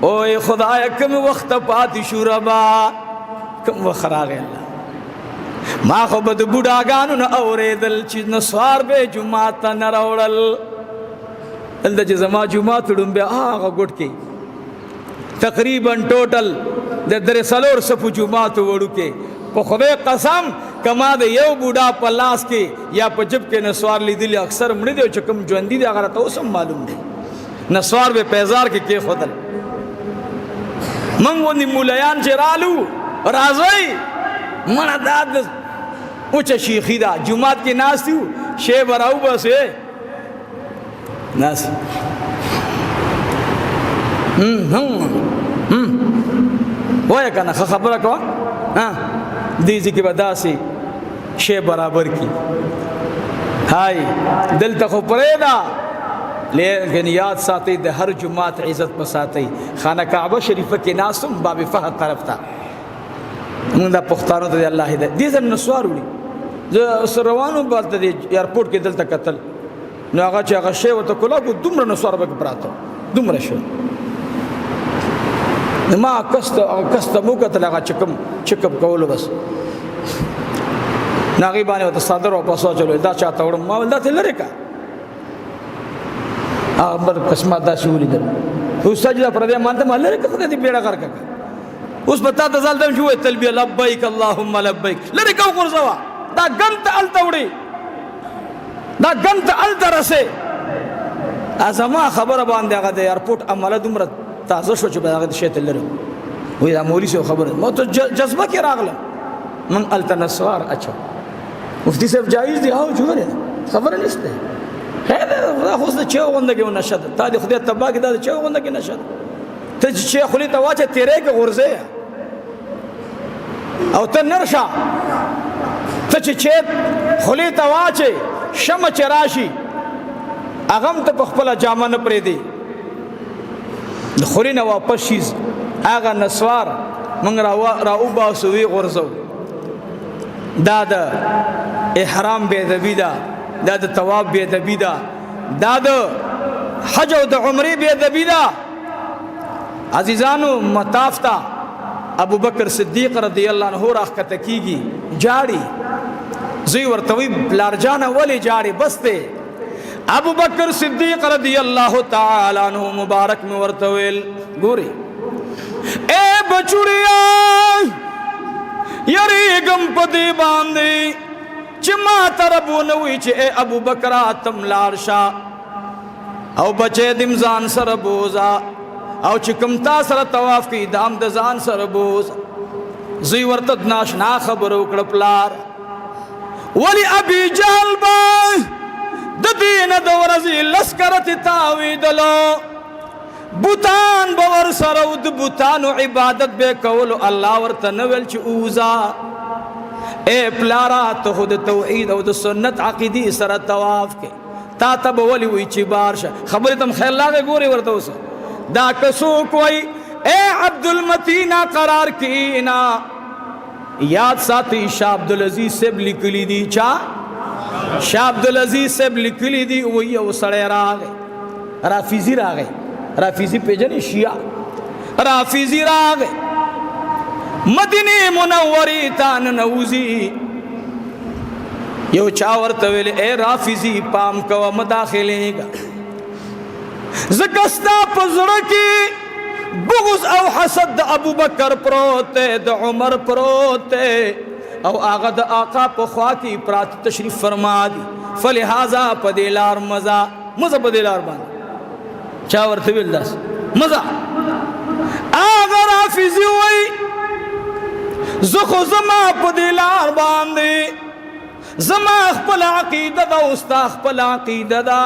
اوے خدایا کم وقت پاتی شوربا کم وقت راغ اللہ ما خوبت بوڑا گانو نا اورے دل چیز نسوار بے جماعتا نروڑل دل چیز ما جماعت ڈن بے آغا گھٹ کے تقریباً ٹوٹل در سلور سفو جماعت وڑو کے پا خدای قسم کما دے یو بوڑا پا لاس کے یا پا جب کے نسوار لی دلی اکثر مڑی دے چکم جوندی دے اگر تو سم معلوم دے نسوار بے پیزار کے خودل منگو نی مولیان چرالو رازوئی من داد اوچا شیخی دا جماعت کی ناس تیو شے براو بس ہے ناس ویا کنا خبر کوا دیزی کی بدا سی شے برابر کی ہائی دل تخو پریدا لیکن یاد ساتی دے ہر جماعت عزت پساتی خانہ کعبہ شریفہ کے ناسم باب فہد طرف تا من دا پختانو تا دے اللہ دے دیزن نسوار ہوئی جو روانو بالتا دے ایرپورٹ کے دل تا قتل نو آغا چی آغا شے و تا کلا کو دمر نسوار بک پراتا دمر شے ما کست موکت لگا چکم کولو بس ناغی بانی و تا صادر و پاسو چلو دا چاہتا وڑم ما ولدا تی لرکا آمبر قسمات دا شوری در اس سجدہ پردے مانتا ما لرکا خدا دی بیڑا کر ککا اس بتا تزال دم شوئے تلبیہ لبیک اللہم لبیک لرکا قرصوا دا گنت علتا وڑی دا گنت علتا رسے ازما خبر باندے آگا دے ایرپورٹ عمالہ دمرت تازه شو چې بغد شیت لرو وې دا مولوی سو خبره ما ته جذبه کې راغله من التنسوار اچھا مفتی صاحب جایز دی او جوړه خبره نشته هدا خو څه چې وګنده کې نشد تا دې خدای تبا کې دا چې وګنده کې نشد ته چې خلی ته واچه تیرې کې غرزه او ته نرشا ته چې خلی ته واچه شمع چراشی اغم ته په خپل جامه نه پرې دی د خوري نه واپس شیز هغه نسوار موږ راو باسو وی غرزو دا د احرام بے ادبی دا دا د طواف بے ادبی دا دا د حج او د عمره بے ادبی دا عزیزانو مطاف تا ابو بکر صدیق رضی اللہ عنہ راخ کتکیگی جاڑی زی ورتوی لارجانا ولی جاڑی بستے ابو بکر صدیق رضی اللہ تعالی عنہ مبارک میں ورتویل گوری اے بچڑیا یریگم پدی باندی چما تربو نوی چے اے ابو بکرہ تم لارشا او بچے دمزان سر بوزا او چکم تا سر طواف کی دام دزان سر بوزا زی ورتد ناشنا خبرو کڑپلار ولی ابی جہل بائی دین دورزی لسکرت تاوی دلو بوتان باور سرود بوتانو عبادت بے کولو اللہ ورطنویل چی اوزا اے پلارا تو خود توحید او د سنت عقیدی سر طواف کے تا تب ولی وی چی بارشا خبری تم خیل لاغے گوری ورطو سا دا کسو کوئی اے عبدالمتینہ قرار کینا یاد ساتھی شاہ عبدالعزیز سے لکلی دی شاہ عبدالعزیز سے لکلی دی وہی او سڑے راگے رافیزی راگے رافیزی پہ جنی شیعہ رافیزی راگے مدینی منوری تان نوزی یو چاور طویل اے رافیزی پام کوا مداخلے گا زکستا پزرکی بغض او حسد دا ابو بکر پروتے دا عمر پروتے او آغا دا آقا پخوا کی پرات تشریف فرما دی فلہذا پدیلار مزا پدیلار باندی چاور طویل داس مزا آغا رافیزی ہوئی زخو زما پدیلار باندی زما اخپل عقیدہ دا استا اخپل عقیدہ دا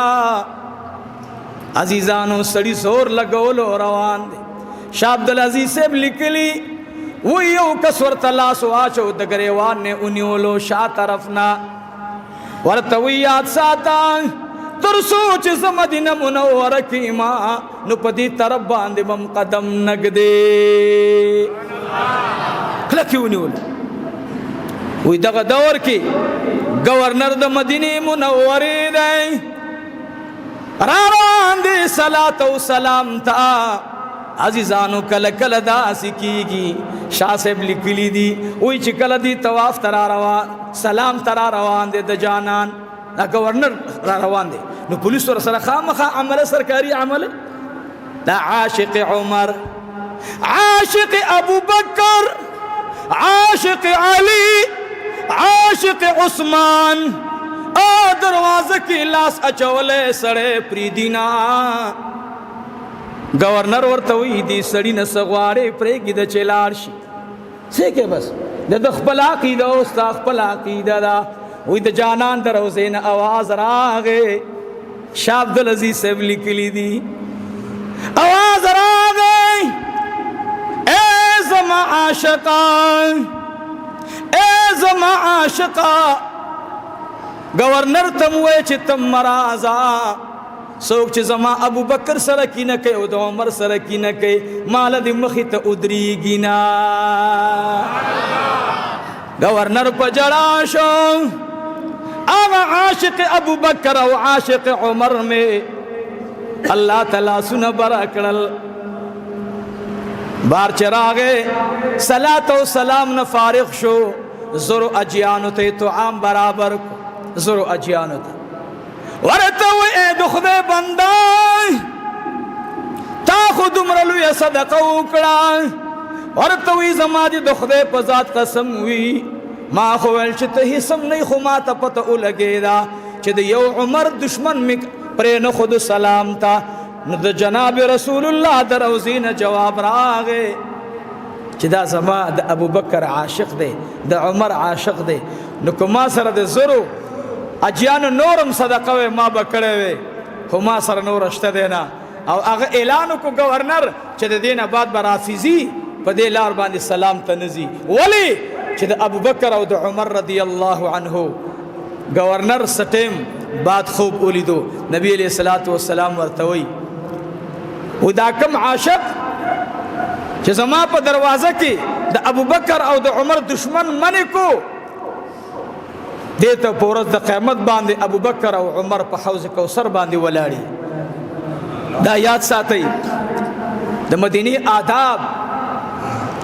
عزیزانو سڑی زور لگولو روان دے شاہ عبدالعزیز سے لکلی وہ یو کسور تلاسو آچو دگریوان نے انیولو شاہ طرفنا ورطویات ساتان تر سوچ زمدین منور کیما نو پدی طرف باندے بم قدم نگ دے کلکی انیولو وی دغا دور کی گورنر دا مدینی منوری دے راران دے صلاة و سلام تا عزیزانو کل کل دا سکی گی شاہ صاحب لکلی دی وی چی کل دی تواف ترا روان سلام ترا روان دے دا جانان دا گورنر را روان دے نو پولیس ور سر خامخا عمل سرکاری عمل دا عاشق عمر عاشق ابو بکر عاشق علی عاشق عثمان دروازہ کی لاس اچولے سڑے پریدینا گورنر ورطوی دی سڑی نسغوارے پریگی دا چلارشی سیکے بس دا دخپل عقیدہ استا اخپل عقیدہ دا وی دا جانان دا روزین آواز راگے شاہ عبدالعزیز سے لکلی دی آواز راگے اے زما عاشقان اے زما عاشقان گورنر تموے چی تم مرازا سوک چی زما ابو بکر سرکی نکے او دا عمر سرکی نکے مالا دی مخی تا ادری گینا گورنر پا جڑا شو آغا عاشق ابو بکر او عاشق عمر میں اللہ تعالیٰ سن برا کرل بار چراغے صلاة و سلام نفارق شو زرو اجیانو تے تو عام برابر کو زرو اجیانو تے ورطوی اے دخدے بندائی تا خود امرلو یا صدقہ اکڑائی ورطوی زمادی دخدے پزاد قسم ہوئی ما خویل چھ تہی سم نہیں خماتا پتا اولگے دا چھ دی یو عمر دشمن مک پرین خود سلام تا ند جناب رسول اللہ در اوزین جواب راگے چھ دا زما دا ابو بکر عاشق دے دا عمر عاشق دے نکو ما سر دے زرو اجیانو نورم صدقوے ما بکڑے وے ہو ما سر نور اشتہ دینا او اگر اعلانو کو گورنر چھ دے دینا بعد برافیزی پا دے لار باندی سلام تنزی ولی چھ دے ابو بکر او دے عمر رضی اللہ عنہ گورنر سٹیم بعد خوب ولیدو نبی علیہ الصلوۃ والسلام ورته وی ودا کم عاشق چې زما په دروازه کې د ابوبکر او د عمر دشمن منې کو دیته پورز د قیامت باندې ابوبکر او عمر په حوض کوثر باندې ولاړی دا یاد ساتئ د مدینی آداب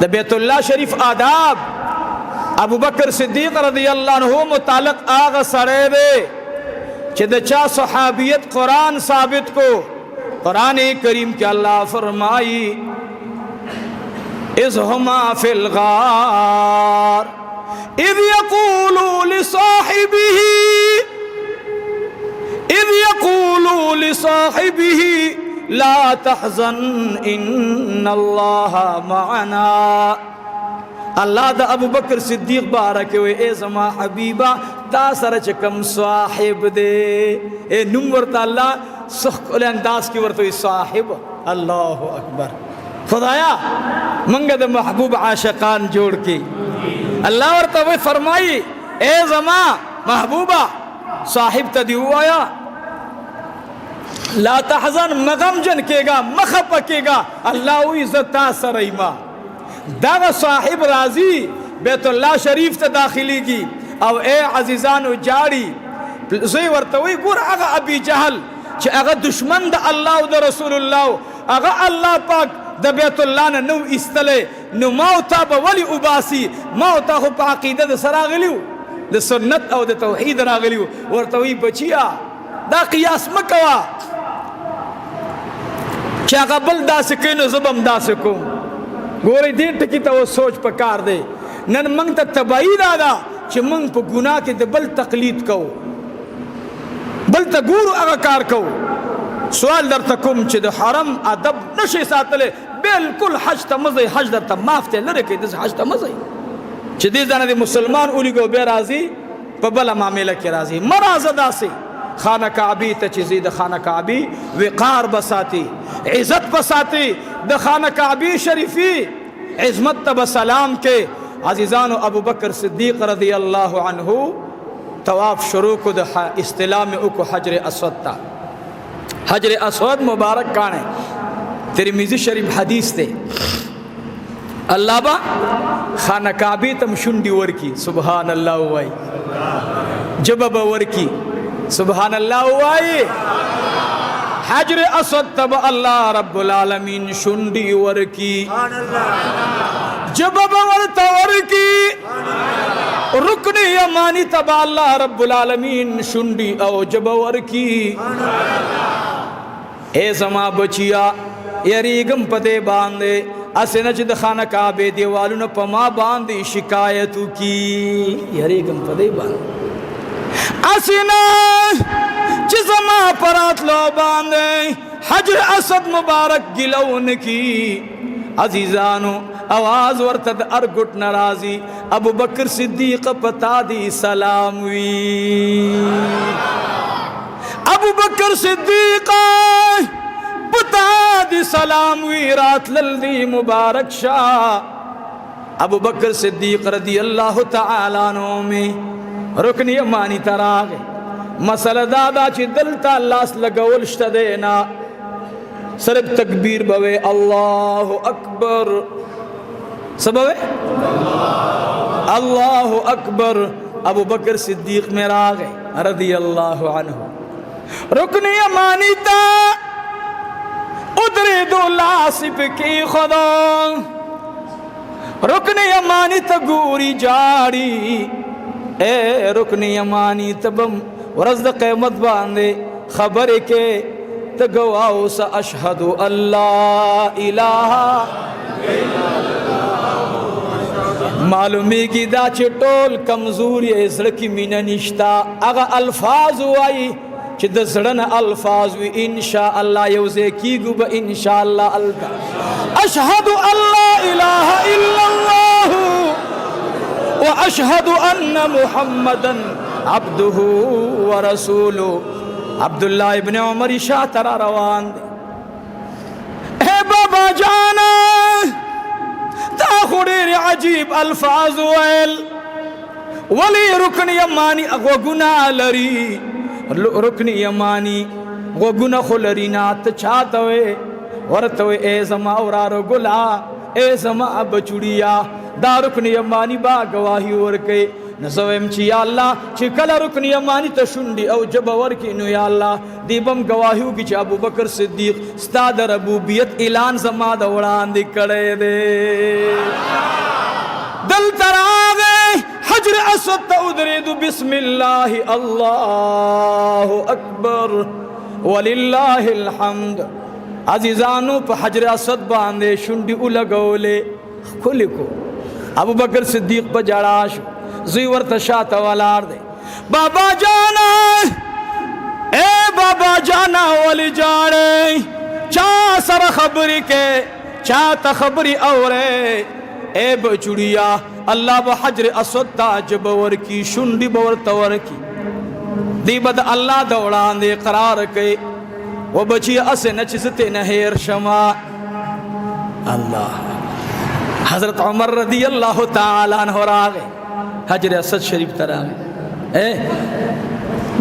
د بیت الله شریف آداب ابوبکر صدیق رضی اللہ عنہ متعلق آغا سڑے دے چې د چا صحابیت قرآن ثابت کو قرآن کریم کے اللہ فرمائی اذ ہما فی الغار اذ یقولوا لصاحبه لا تحزن ان اللہ معنا اللہ دا ابو بکر صدیق بارک وے اے زما حبیبہ تا سر چکم صاحب دے اے نم ورطا اللہ سخ کل انداز کی ورطوی صاحب اللہ اکبر خدایا منگا دا محبوب عاشقان جوڑ کی اللہ ورطا وے فرمائی اے زما محبوبہ صاحب تا دیو آیا لا تحزن مغم جن کے گا مخپ کے گا اللہ وی زتا سریما داغ صاحب راضی بیت اللہ شریف تا داخلی کی او اے عزیزانو جاری زوی ورتوی گور اگا ابی جہل چھ اگا دشمن دا اللہ و دا رسول اللہ اگا اللہ پاک دا بیت اللہ نو استلے نو موتا با ولی اباسی موتا خو پا عقیدہ دا سراغلیو دا سنت او دا توحید راغلیو ورتوی بچیا دا قیاس مکوا چھ اگا بل دا سکینو زبم دا سکو گوری دیر ٹکی تا وہ سوچ پکار دے نن منگ تا تبائی دادا چھ منگ پا گناہ کے دے بل تقلید کو بل تا گورو اگا کار کو سوال در تکم چھ دے حرم ادب نشی ساتلے بالکل حج تا مزی حج در تا مافتے لرکے دے حج تا مزی چھ دے دانا دے مسلمان اولی گو بے رازی پا بلا معاملہ کی رازی مرازدہ سے خانہ کعبی تا چیزی دا خانہ کعبی وقار بساتی عزت بساتی دا خانہ کعبی شریفی عظمت تب سلام کے عزیزان ابو بکر صدیق رضی اللہ عنہ طواف شروع کو دا استلام اکو حجر اسود تا حجر اسود مبارک کانے ترمذی شریف حدیث تے اللہ با خانہ کعبی تم شنڈی ورکی سبحان اللہ وائی جبب ورکی سبحان اللہ وائی حجر اسود تب اللہ رب العالمین شنڈی ورکی جبب ورطا ورکی رکن یمانی تب اللہ رب العالمین شنڈی او جب ورکی اے زما بچیا یریگم پتے باندے اسے نجد خانہ کعبے دیوالون پما باندے شکایتو کی یریگم پتے باندے اسینا چزما پرات لو باندے حجر اسد مبارک گلون کی عزیزانو آواز ورتد ارگٹ نرازی ابو بکر صدیق پتا دی سلام وی ابو بکر صدیق پتا دی سلام وی رات للدی مبارک شاہ ابو بکر صدیق رضی اللہ تعالیٰ عنہ میں رکنی امانی تراغ مسئلہ دادا چی دلتا اللہ لگول شتدینا صرف تکبیر بوے اللہ اکبر سبوے اللہ اکبر ابو بکر صدیق میں راغ رضی اللہ عنہ رکنی امانی تا ادری دو لاسب کی خدا رکنی امانی تا گوری جاری اے رکنی امانی تبم ورزد قیمت باندے خبر کے تگواو سا اشہدو اللہ الہ معلومی کی دا چٹول کمزوری ازرکی من نشتا اگا الفاظ وائی چھ دزرن الفاظ وی انشاءاللہ یوزے کی گو با انشاءاللہ التا اشہدو اللہ الہ الا اللہ واشہدو ان محمدن عبدہ ورسولہ عبداللہ ابن عمر شاہ ترا روان دے اے بابا جانا تا خوریر عجیب الفاظ ویل ولی رکن یمانی اگو گناہ لری रुकन यमानी वगुना खुलरीना चाहते वरतवे ए जमा औरारो गुला ए जमा बचुड़िया दा रुकन यमानी बा गवाही और के नसवम ची या अल्लाह ची कला रुकन यमानी तशुंडी औ जबवर की नु या अल्लाह दीबम गवाहियों की अबू बकर सिद्दीक स्ताद रबूबियत ऐलान जमा दौड़ान दिकड़े दे दल तरावे हजर असद उदरिदु बिस्मिल्लाह अल्लाहु अकबर वलिल्लाहिल हम्द अजीजानो पे हजर असद बांधे शुंडी उलगोले खुली को अबू बकर सिद्दीक पर जड़ाश जीवर तशा तवालार दे बाबा जाना ए बाबा जाना वाली जाने चा सर खबरी के चा तखबरी औरे ए बचुड़िया अल्लाह ब हजर असद ताजबवर की शुंडी बवर तवर की दीबद अल्लाह दौड़ान दे करार के वो बची असे नचिसते नहेर शमा अल्लाह हजरत उमर रदी अल्लाह ताला अन्हु रागे हजर असद शरीफ तरागे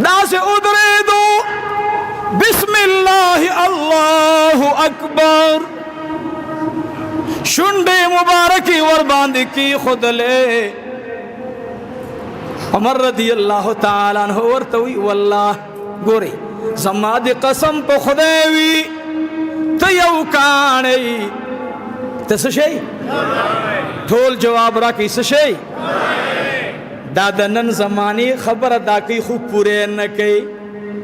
दासे उदरे दो बिस्मिल्लाह अल्लाहु अकबर शुंडे मुबारकी वर बांध की खुद ले उमर रदी अल्लाह ताला अन्हु वर्तवी वल्लाह गोरे समाद कसम पे खुदेवी तयौ काने तसशे ठोल जवाब राखी सशे दादनन जमानी खबर अदा की खूब पूरे न कई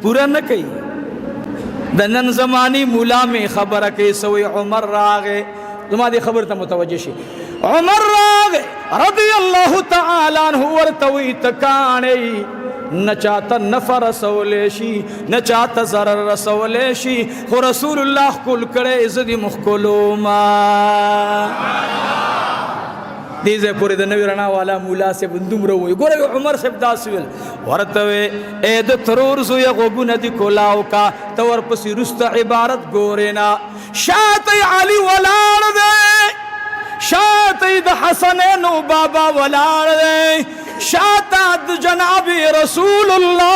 पूरा न कई दनन जमानी मूला में खबर के सोए उमर रागे तुम्हारी खबर तो मुतवज्जे शे उमर रागे रदी अल्लाह ताला अन्हु वर्तवी तकाने न चाहता नफर रसोलेशी न चाहता जरर रसोलेशी खो रसूलुल्लाह कुल करे इज़्ज़ती मुखकुलुमा दीजे पूरे नबी रना वाला मूला से बंदुम रहो गोरे उमर से दासविल वरतवे एद तरोर जुया गोगु नदी कोलाव का तवर पसी रुस्ता इबारत गोरेना शात अली वलार दे शात द हसन नो बाबा वलार दे शात जनाबी रसूलुल्लाह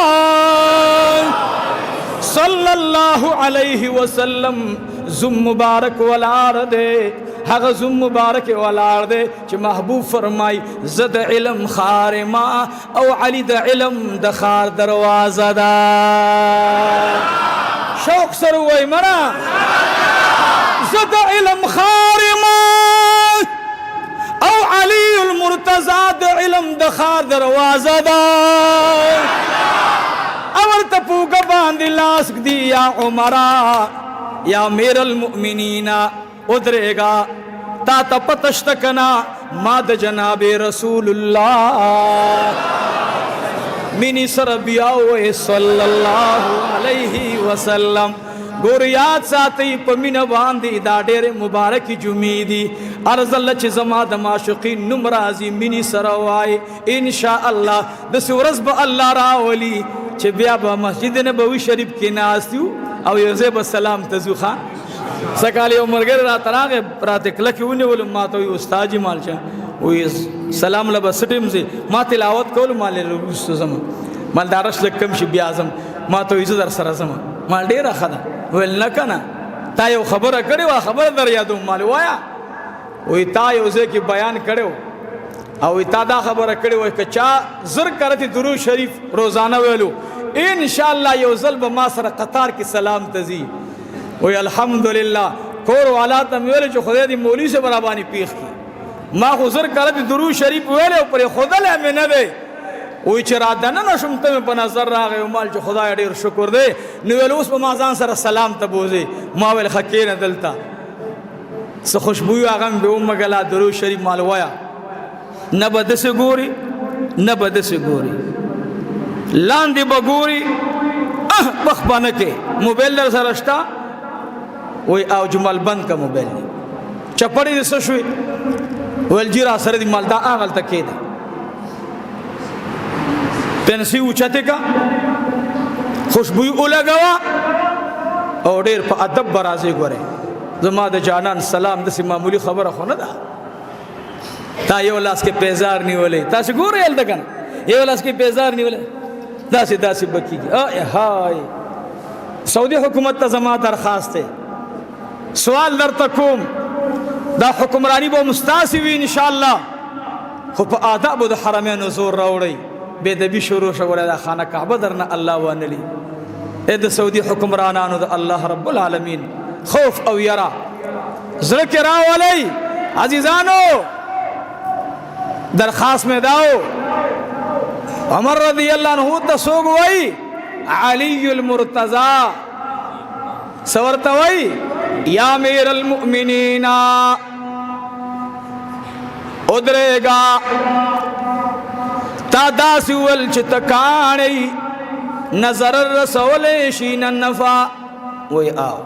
सल्लल्लाहु अलैहि वसल्लम जुम मुबारक वलार दे हग जुम मुबारक वलार दे च महबूब फरमाई जद इल्म खारिमा औ अली द इल्म दखार दरवाजा दा शौक सर वही मना जद इल्म खारिमा औ अली मुर्तजा द इल्म दखार दरवाजा दा अवर तपू का बांदिलास दिया उमरा या मेरल मुमिनीना उदरेगा ता तपतश्तकना माद जनाबे रसूलुल्लाह मिनी सरबिया सल्लल्लाहु अलैहि वसल्लम गोरियात साथी पमिन बांधी दाडेरे मुबारक जुमीदी अर्जल चमा दमाशुकी नुमराजी मिनी सरवाए इंशाअल्लाह दसुरस ब अल्लाह रावली चबिया ब मस्जिद नबवी शरीफ के नास्यू और योजे ब सलाम तजुखा सकाले उमर गर रात रागे रात क्लक उने बोल मातो उस्ताजी मालचा वो सलाम लब सटिम से मा तिलावत कोल माले रुसम माल दारस लकम शिबी आजम मातो इजदर सरसम माल डेरा खदा वेल नकना तायो खबर करे वा खबर दर यादो माल वाया वो तायो से की बयान करे और इतादा खबर करे वो कच्चा जुर करती दुरूद शरीफ रोजाना वेलो इंशाअल्लाह यो जल्ब मासर कतार की सलाम तजी वो अल्हम्दुलिल्लाह कोर वाला तमेले जो खुदा दी मौली से बराबानी पीख की माँ खुजर करती दुरूद शरीफ वेले ऊपर खुदा ले में नबे वो चरा दना न शुमते में पना जर रहा है माल जो खुदा अडेर शुक्र दे निवेलुस पे माजान सर सलाम तबोजे मावेल खके न दलता स खुशबू आगम बे उम्म गला दुरूद शरीफ मालवाया न बद से गोरी न बद से गोरी लांदी बगोरी बखबान के मोबाइल दर सरस्ता वही आओ जुमाल बंद का मोबाइल चपड़ी सशुई वलजीरा सरदी मालदा आगल तक के पेंसी उचाते का खुशबू उला गवा और डेर पर अदब बराजे गोरे जमा द जानन सलाम दसी मामूली खबर हो ना दा ता ये वाला के पेजार नहीं बोले ता से गोरे एल दकन ये वाला के पेजार नहीं बोले داسې داسې بکیږي. هاي سعودي حکومت ته زما درخواست دی، سوال درته کوم، دا حکمرانی به مستاسي وي ان شاء الله، خو په آدابو د حرمینو زور راوړئ. بې ادبي شروع شوله دا خانه کعبه درنه الله وانلي. ای د سعودي حکمرانانو د الله رب العالمین خوف او یرا زړه کې راولئ. عزیزانو درخواست مې داو، عمر رضی اللہ عنہ ته څوک وایي؟ علی المرتضی. سورته وایي یا امیر المؤمنین ادریگا تا داسې ول چې ته کاڼئ نظر رسولی شي نه نفع. وی آو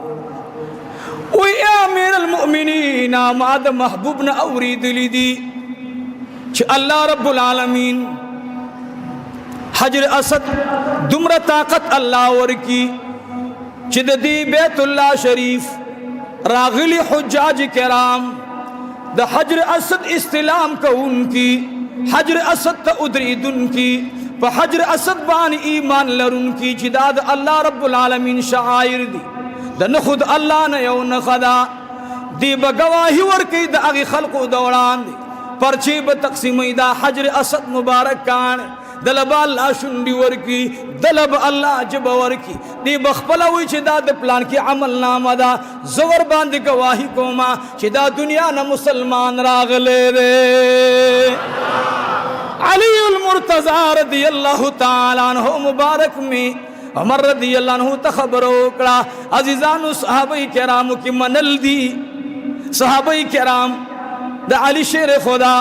وی یا امیر المؤمنین ما د محبوب نه اوریدلی دي چې الله رب العالمین حجر اسد دومره طاقت الله ورکی چې د دې بیت الله شریف راغلی حجاج کرام د حجر اسد استلام کوونکی، حجر اسد ته ادریدونکی، په حجر اسد باندې ایمان لرونکی چې دا د الله رب العالمین شعائر دي، د نه خود الله نه یو نښه ده. دی به ګواهي ورکوي د هغې خلقو د وړاندې، پرچې به تقسیموي دا حجر اسد مبارک کاڼ دلب الله شونډي ورکی، دلب الله جبه ورکی. دی بخپله وی چې دا د پلان کې عمل نامه ده، زور باندې گواهی کوما چې دا دنیا نه مسلمان راغلی دی. علی المرتضی رضی اللہ تعالی عنہ مبارک میں عمر رضی اللہ عنہ ته خبر وکړه. عزیزانو صحابه کرامو کې منل دي، صحابه کرام د علی شیر خدا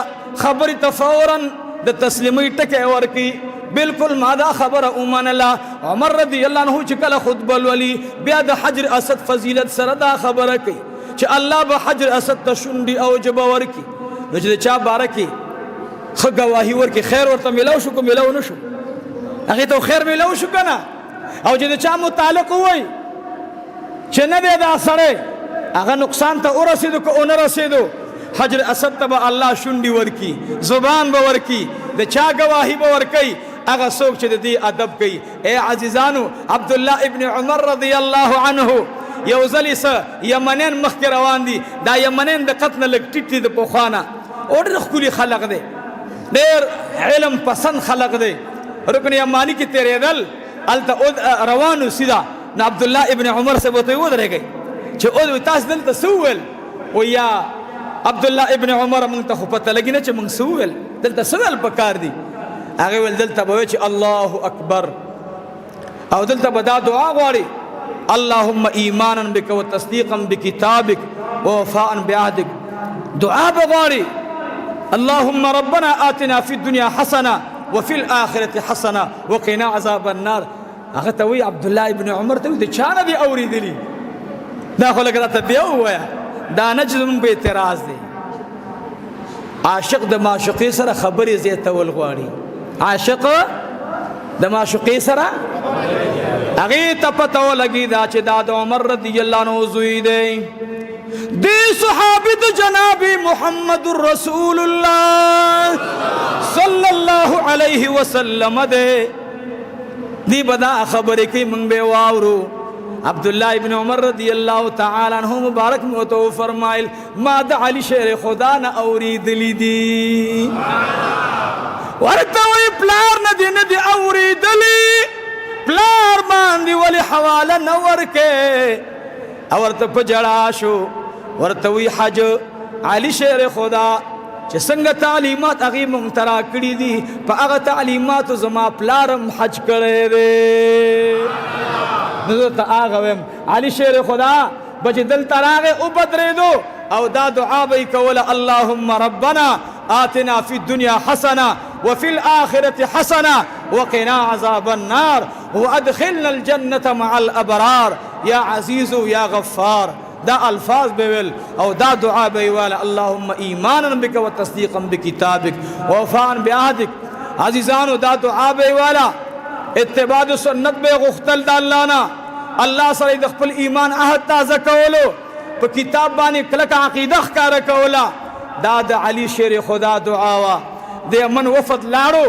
خبر ته فوراً د تسلیمی ټکی ورکی. بالکل ما دا خبر اومنله. عمر رضی اللہ عنہ چې کله خطبه لولي بیا د حجر اسد فضیلت سره دا خبره کوي چې الله به حجر اسد ته شونډي او جبه ورکی. نو چې د چا باره کې ښه ګواهي ورکي، خیر ورته میلاو شو که میلاو نه شو، هغې ته خیر میلاو شو که نه، او چې د چا متعلق ووایي چې نه دی دا سړی هغه نقصان ته ورسېدو که ونه رسېدو، حجر اسد ته به الله شونډي ورکی، زبان به ورکی، د چا گواهی به ورکی هغه څوک چې د دې ادب کوي. ای عزیزانو عبدالله ابن عمر رضی الله عنه یو ځلې څه یمنین مخکې روان دي. دا یمنین د قط نه لږ ټیټ دي د پخوانه، او ډېر ښکلي خلق دی، ډېر علم پسند خلق دی. رکن یمانی کې تېرېدل هلته روانو سیده، نو عبدالله ابن عمر صاحب ورته ودرېږئ چې تاسو دلته څه وویل؟ و یا عبدالله ابن عمر مونږ ته خو پته لګي نه چې مونږ څه وویل، دلته څه ویل پکار دي؟ هغې ویل دلته به وایي چې الله اکبر، او دلته به دا دعا غواړي اللهم ایمانا بک و تصدیقا بکتابک و وفاء بعهدک. دعا به غواړي اللهم ربنا آتنا فی الدنیا حسنه وفي الآخرة حسنه وقنا عذاب النار. هغه ته وایي عبدالله ابن عمر ته وایي د چا نه دي اورېدلي؟ دا خو لږ راته بیا ووایه، دا نه چې زمونږ په اعتراض دی. عاشق د معشوقې سره خبرې زیاتول غواړي، عاشق د معشوقې سره هغې ته پته ولګي دا چې دا د عمر رضی الله عنه زوی دی. دی صحابي د جناب محمد رسول الله صلی الله علیه وسلم دی. دی به دا خبرې کوي موږ به واورو. عبدالله ابن عمر رضی اللہ تعالی عنہ مبارک میں تو فرمائل ما دا علی شیر خدا نہ اوریدلی دی. ورته وی پلار ندی اوریدلی، پلار باندې ولی حواله نه ورکې، او ورته په جړا شو. ورته وی حج علی شیر خدا چې څنګه تعلیمات هغې موږ ته راکړي دي په هغه تعلیماتو زما پلارم حج کړی دی. نو ته هغه ویم علي شیر خدا به چې دلته راغی وبدرېدو او دا دعا به یې کوله اللهم ربنا آتنا فی الدنیا حسنه وفي الآخرة حسنة وقنا عذاب النار وأدخلنا الجنة مع الأبرار يا عزيز يا غفار. دا الفاظ بيول او دا دعاء بيوال اللهم ايمانا بك وتصديقا بكتابك ووفاء بعهدك. عزیزانو دا دعاء بيوالا اتباع سنت بے غختل دا اللہ نا اللہ سره د خپل ایمان عهد تازه کولو په کتاب باندې کلک عقیده ښکاره کوله. دا د علي شیر خدا دعا وا. د یمن وفد لاړو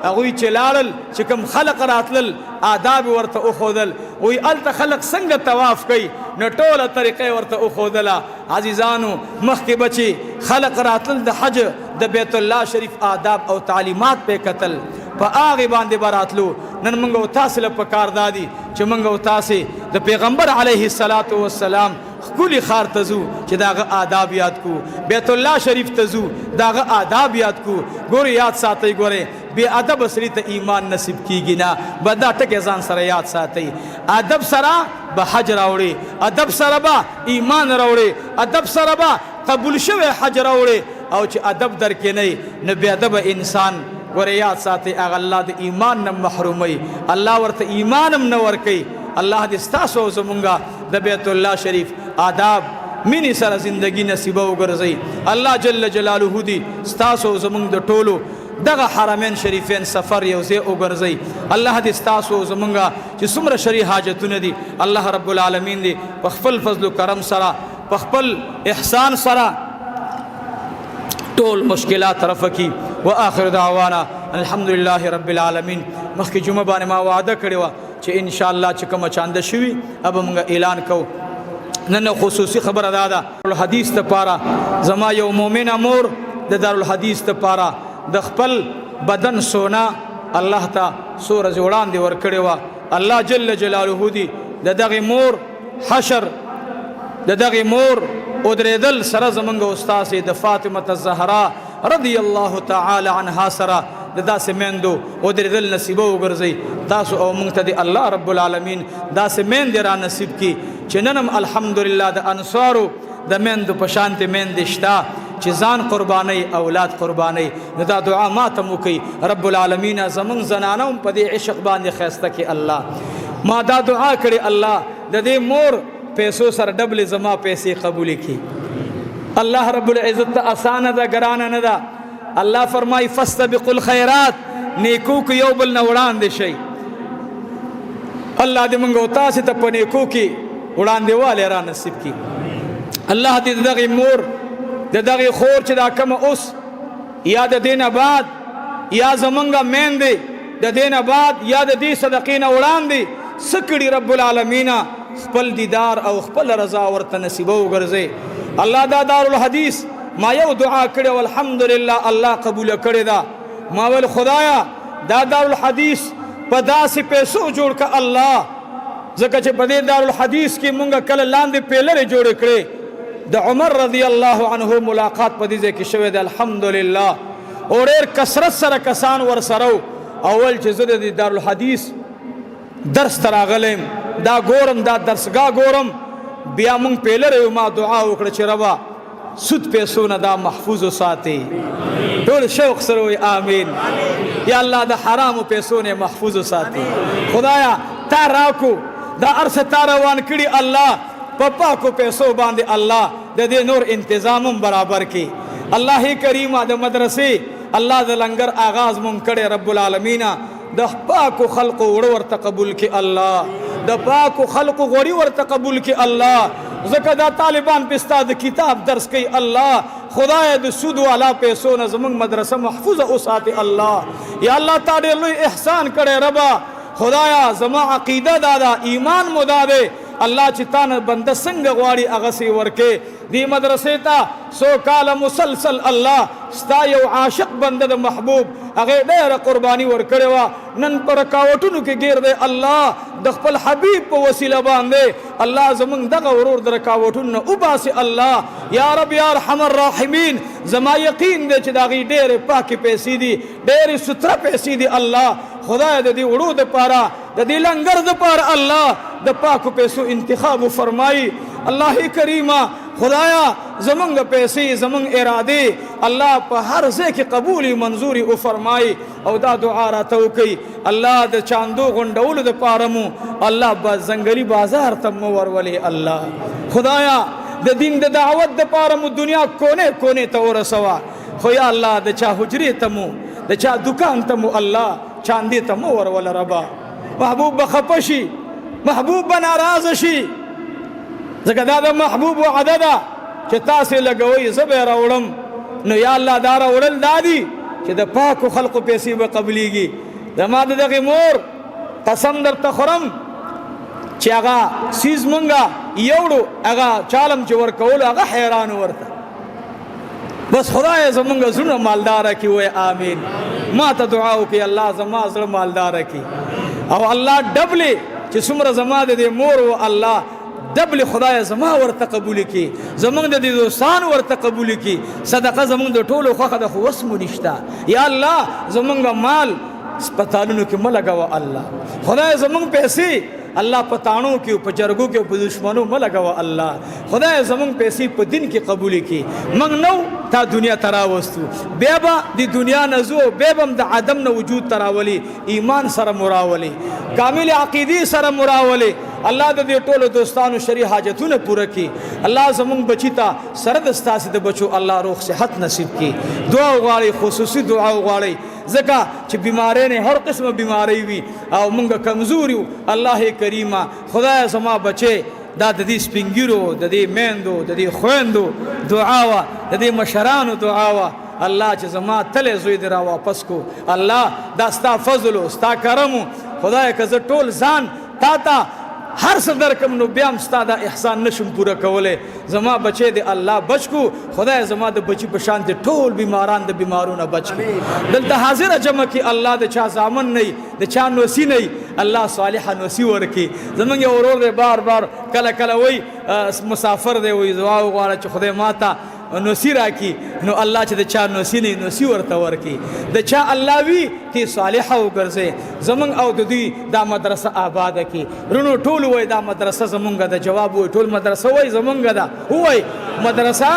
هغوی چې لاړل چې کوم خلق راتلل آداب ورته وښودل وی هلته خلق څنګه طواف کوي نو ټوله طریقه ورته وښودله عزیزانو مخکې بچي خلق راتلل د حج د بیت الله شریف آداب او تعلیمات پې کتل په هغې باندې به راتلو نن موږ او تاسې له پکار دا دي چې موږ او تاسې د پیغمبر علیه الصلاة والسلام ښکلي ښار ته ځو چې د هغه آداب یاد کو بیت الله شریف ته ځو د هغه آداب یاد کو ګورې یاد ساتئ ګورې بې ادبه سړي ته ایمان نصیب کیږي نه به دا ټکې ځان سره یاد ساتئ ادب سره به حج راوړي ادب سره به ایمان راوړي ادب سره به قبول شوی حج راوړي او چې ادب درکې نه نو بې ادبه انسان ګورې یاد ساتئ هغه الله د ایمان نه محروموي الله ورته ایمان هم نه ورکوي الله دې ستاسو او زمونږه د بیت الله شریف آداب مینې سره زندگی نصیبه وګرځئ الله جل جلاله دې ستاسو او زمونږ د ټولو دغه حرمین شریفین سفر یو ځای وګرځئ الله دې ستاسو او زمونږه چې څومره شرعي حاجتونه دي الله رب العالمین دې په خپل فضل و کرم سره په خپل احسان سره ټول مشکلات رفع کړي واخر دعوانا الحمدلله رب العالمین مخکې جمعه باندې ما وعده کړې وه چې ان شاء الله چې کومه چانده شوي اب موږ اعلان کوو نن خصوصي خبره دا ده دارالحدیث دپاره زما یو مؤمنه مور د دارالحدیث دپاره د خپل بدن سونا الله ته څو ورځې وړاندې ورکړې وه الله جل جلاله دې د دغې مور حشر د دغې مور ودرېدل سره زمونږ استاسې د فاطمه الزهرا رضی الله تعالی عنها سره د داسې میندو ودرېدل نصیبه وګرځئ تاسو او موږ ته د الله رب العالمین داسې میندې را نصیب کړي چې نن هم الحمدلله د انصارو د میندو په شانتې میندې شته چې ځان قرباني اولاد قرباني نو دا دعا ماته هم وکړئ رب العالمین زمونږ زنانه هم په دې عشق باندې ښایسته کړي الله ما دا دعا کړې الله د دې مور پیسو سره ډبلې زما پیسې قبولې کړي الله رب العزت ته اسانه ده ګرانه نه ده الله فرمای فاستبقوا الخيرات نیکو کې یو بل نه وړاندې شي الله دې موږ او تاسو ته په نیکو کې وړاندې والی را نصیب کړي الله دې دغې مور د دغې خور چې دا کومه اوس یا د دې نه بعد یا زمونږه میندې د دې نه بعد یا د دې صدقې نه وړاندې څه کړي رب العالمین خپل دیدار او خپل رضا ورته نصیبه وګرځئ الله دا دارالحدیث ما یو دعا کړې او الحمدلله الله قبول کړې ده ما ول خدایا دا دارالحدیث په داسې پیسو جوړ که الله ځکه چې په دې دارالحدیث کې مونږ کله لاندې پیلرې جوړې کړې د عمر رضی الله عنه ملاقات په دې ځای کې شوی دی الحمدلله او ډېر کثرت سره کسان ورسره اول چې زه د دارالحدیث درس ته راغلی دا ګورم دا درسګاه ګورم بیا مونږ پیلرې ما دعا وکړه چې ربا سود پیسو نه دا محفوظ وساتي ټول شوق سره وایي آمین یا الله د حرامو پیسو نه محفوظ وساتي خدایا تا راکو دا ارسه تا روان کړي الله په پاکو پیسو باندې الله د دې نور انتظامم برابر کړي الله کریمه د مدرسې الله د لنګر آغاز مونږ کړی رب العالمین د پاکو خلقو وړ ورته قبول کړي الله د پاکو خلقو غوړي ورته قبول کړي الله ځکه دا طالبان پستا د کتاب درس کوي الله خدای د سود والا پیسو نه زمونږ مدرسه محفوظه وساتي الله یا الله تا ډېر لوی احسان کړی ربا خدایا زما عقیده دا ده ایمان مو دا دی الله چې تا نه بنده څنګه غواړي هغسې ورکې دې مدرسې ته څو کاله مسلسل الله ستا یو عاشق بنده د محبوب هغې ډېره قرباني ورکړې وه نن په رکاوټونو کې ګیر دی الله د خپل حبیب په وسیله باندې الله زمونږ دغه ورور د رکاوټونو نه وباسي الله یا رب یا ارحم الراحمین زما یقین دی چې د هغې ډېرې پاکې پیسې دي ډېرې ستره پیسې دي الله خدای د دې وړو دپاره د دې لنګر دپاره الله د پاکو پیسو انتخاب فرمایي الله کریمه خدایا زمونږ پیسې زمونږ ارادې الله په هر ځای کې قبولي منظوري وفرمایي او دا دعا راته وکړي الله د چاندو غونډولو دپاره مو الله ځنګلي بازار ته مو ورولې الله خدایا د دین د دعوت دپاره مو دنیا کونې کونې ته ورسوه خو یا الله د چا حجرې ته مو د چا دکان ته مو الله چاندې ته مو وروله ربا محبوب به خفه شي محبوب به ناراضه شي ځکه دا د محبوب وعده ده چې تاسې لګوئ زه به یې راوړم نو یا الله دا راوړل دا دي چې د پاکو خلقو پیسې به قبلیږي. زما د دغې مور قسم درته خورم چې هغه سیز مونږه یوړو هغه چالم چې ورکولو هغه حیران ورته. بس خدای زمونږ زړونه مالداره کړي. وایي آمین. ما ته دعا وکړي الله زما زړه مالداره کړي او الله ډبلې چې څومره زما د دې مور و الله ډبلې خدای زما ورته قبول کړي، زمونږ د دې دوستان ورته قبول کړي. صدقه زمونږ د ټولو خوښه ده خو وس مو نشته. یا الله زمونږ مال سپتالونو کې مه لګوه الله. خدای زمونږ پیسې الله په تاڼو کې په جرګو کې په دشمنو مه لګوه الله. خدای زمونږ پیسې په دین کې قبول کړي. موږ نو تا دنیا ته راوستو، بیا به د دنیا نه ځو، بیا به هم د عدم نه وجود ته راولي، ایمان سره مو راولي، کامل عقیدې سره مو راولي. الله د دې ټولو دوستانو شرعي حاجتونه پوره کړي. الله زمونږ بچي ته سره د ستاسې د بچو الله روغ صحت نصیب کړي. دعا وغواړئ، خصوصي دعا وغواړئ، ځکه چې بیماری نه هر قسمه بیماری وي او مونږ کمزور یو. الله کریمه خدای زما بچي دا د دې سپینګیرو، د دې میندو، د دې خویندو دعا وه، د دې مشرانو دعا وه. الله چې زما تلې زوی دې را واپس کو. الله دا ستا فضل و ستا کرم و. خدای که زه ټول ځان تا ته هر څه درکم نو بیا هم ستا دا احسان نشم پوره کولی. زما بچی د الله بچ کو. خدای زما د بچی په شان د ټول بیماران د بیمارونه بچ کړي. دلته حاضره جمع کې الله د چا زامن نه د چا نوسی نه الله صالحه نوسی ورکړي. زمونږ یو ورور دی بار بار کله کله وایي مسافر دی، وایي دعا وغواړه چې خدای ما ته نوسی راکړي. نو الله چې د چا نوسی نه نوسی ورته ورکړي. د چا الله وي تی صالحه وګرځي. زمونږ او د دوی دا مدرسه آباده کړي. رونو ټول وایي دا مدرسه زمونږ ده. جواب وایي ټول مدرسه وایي زمونږ ده. وایي مدرسه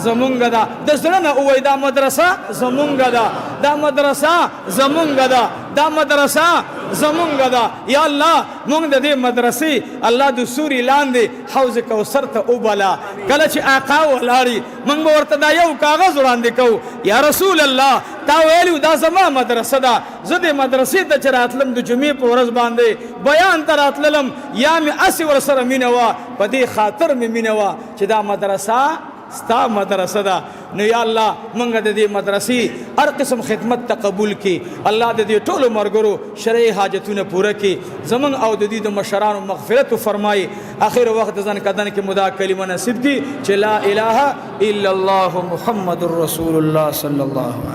زمونږ ده. د زړه نه وایي دا مدرسه زمونږ ده، دا مدرسه زمونږ ده، دا مدرسه زمونږ ده. یا الله مونږ د دې مدرسې الله د سوري لاندې حوض کوثر ته وبله. کله چې آقا ولاړي مونږ به ورته دا یو کاغذ وړاندې کوو، یا رسول الله تا ویلو دا زما مدرسه ده، زه د مدرسې ته چې راتلم د جمعې په ورځ باندې بیان ته راتللم، یا مې هسې ورسره مینه وه، په دې خاطر مې مینه وه چې دا مدرسه ستا مدرسه ده. نو یا الله مونږ د دې مدرسې هر قسم خدمت ته قبول کړي. الله د دې ټولو ملګرو شرعي حاجتونه پوره کړي. زمونږ او د دې د مشرانو مغفرت وفرمایي. آخر وخت ځان کدن کې مدا کلمه نصیب کړي چې لا اله الا الله محمد رسول الله صلی الله علیه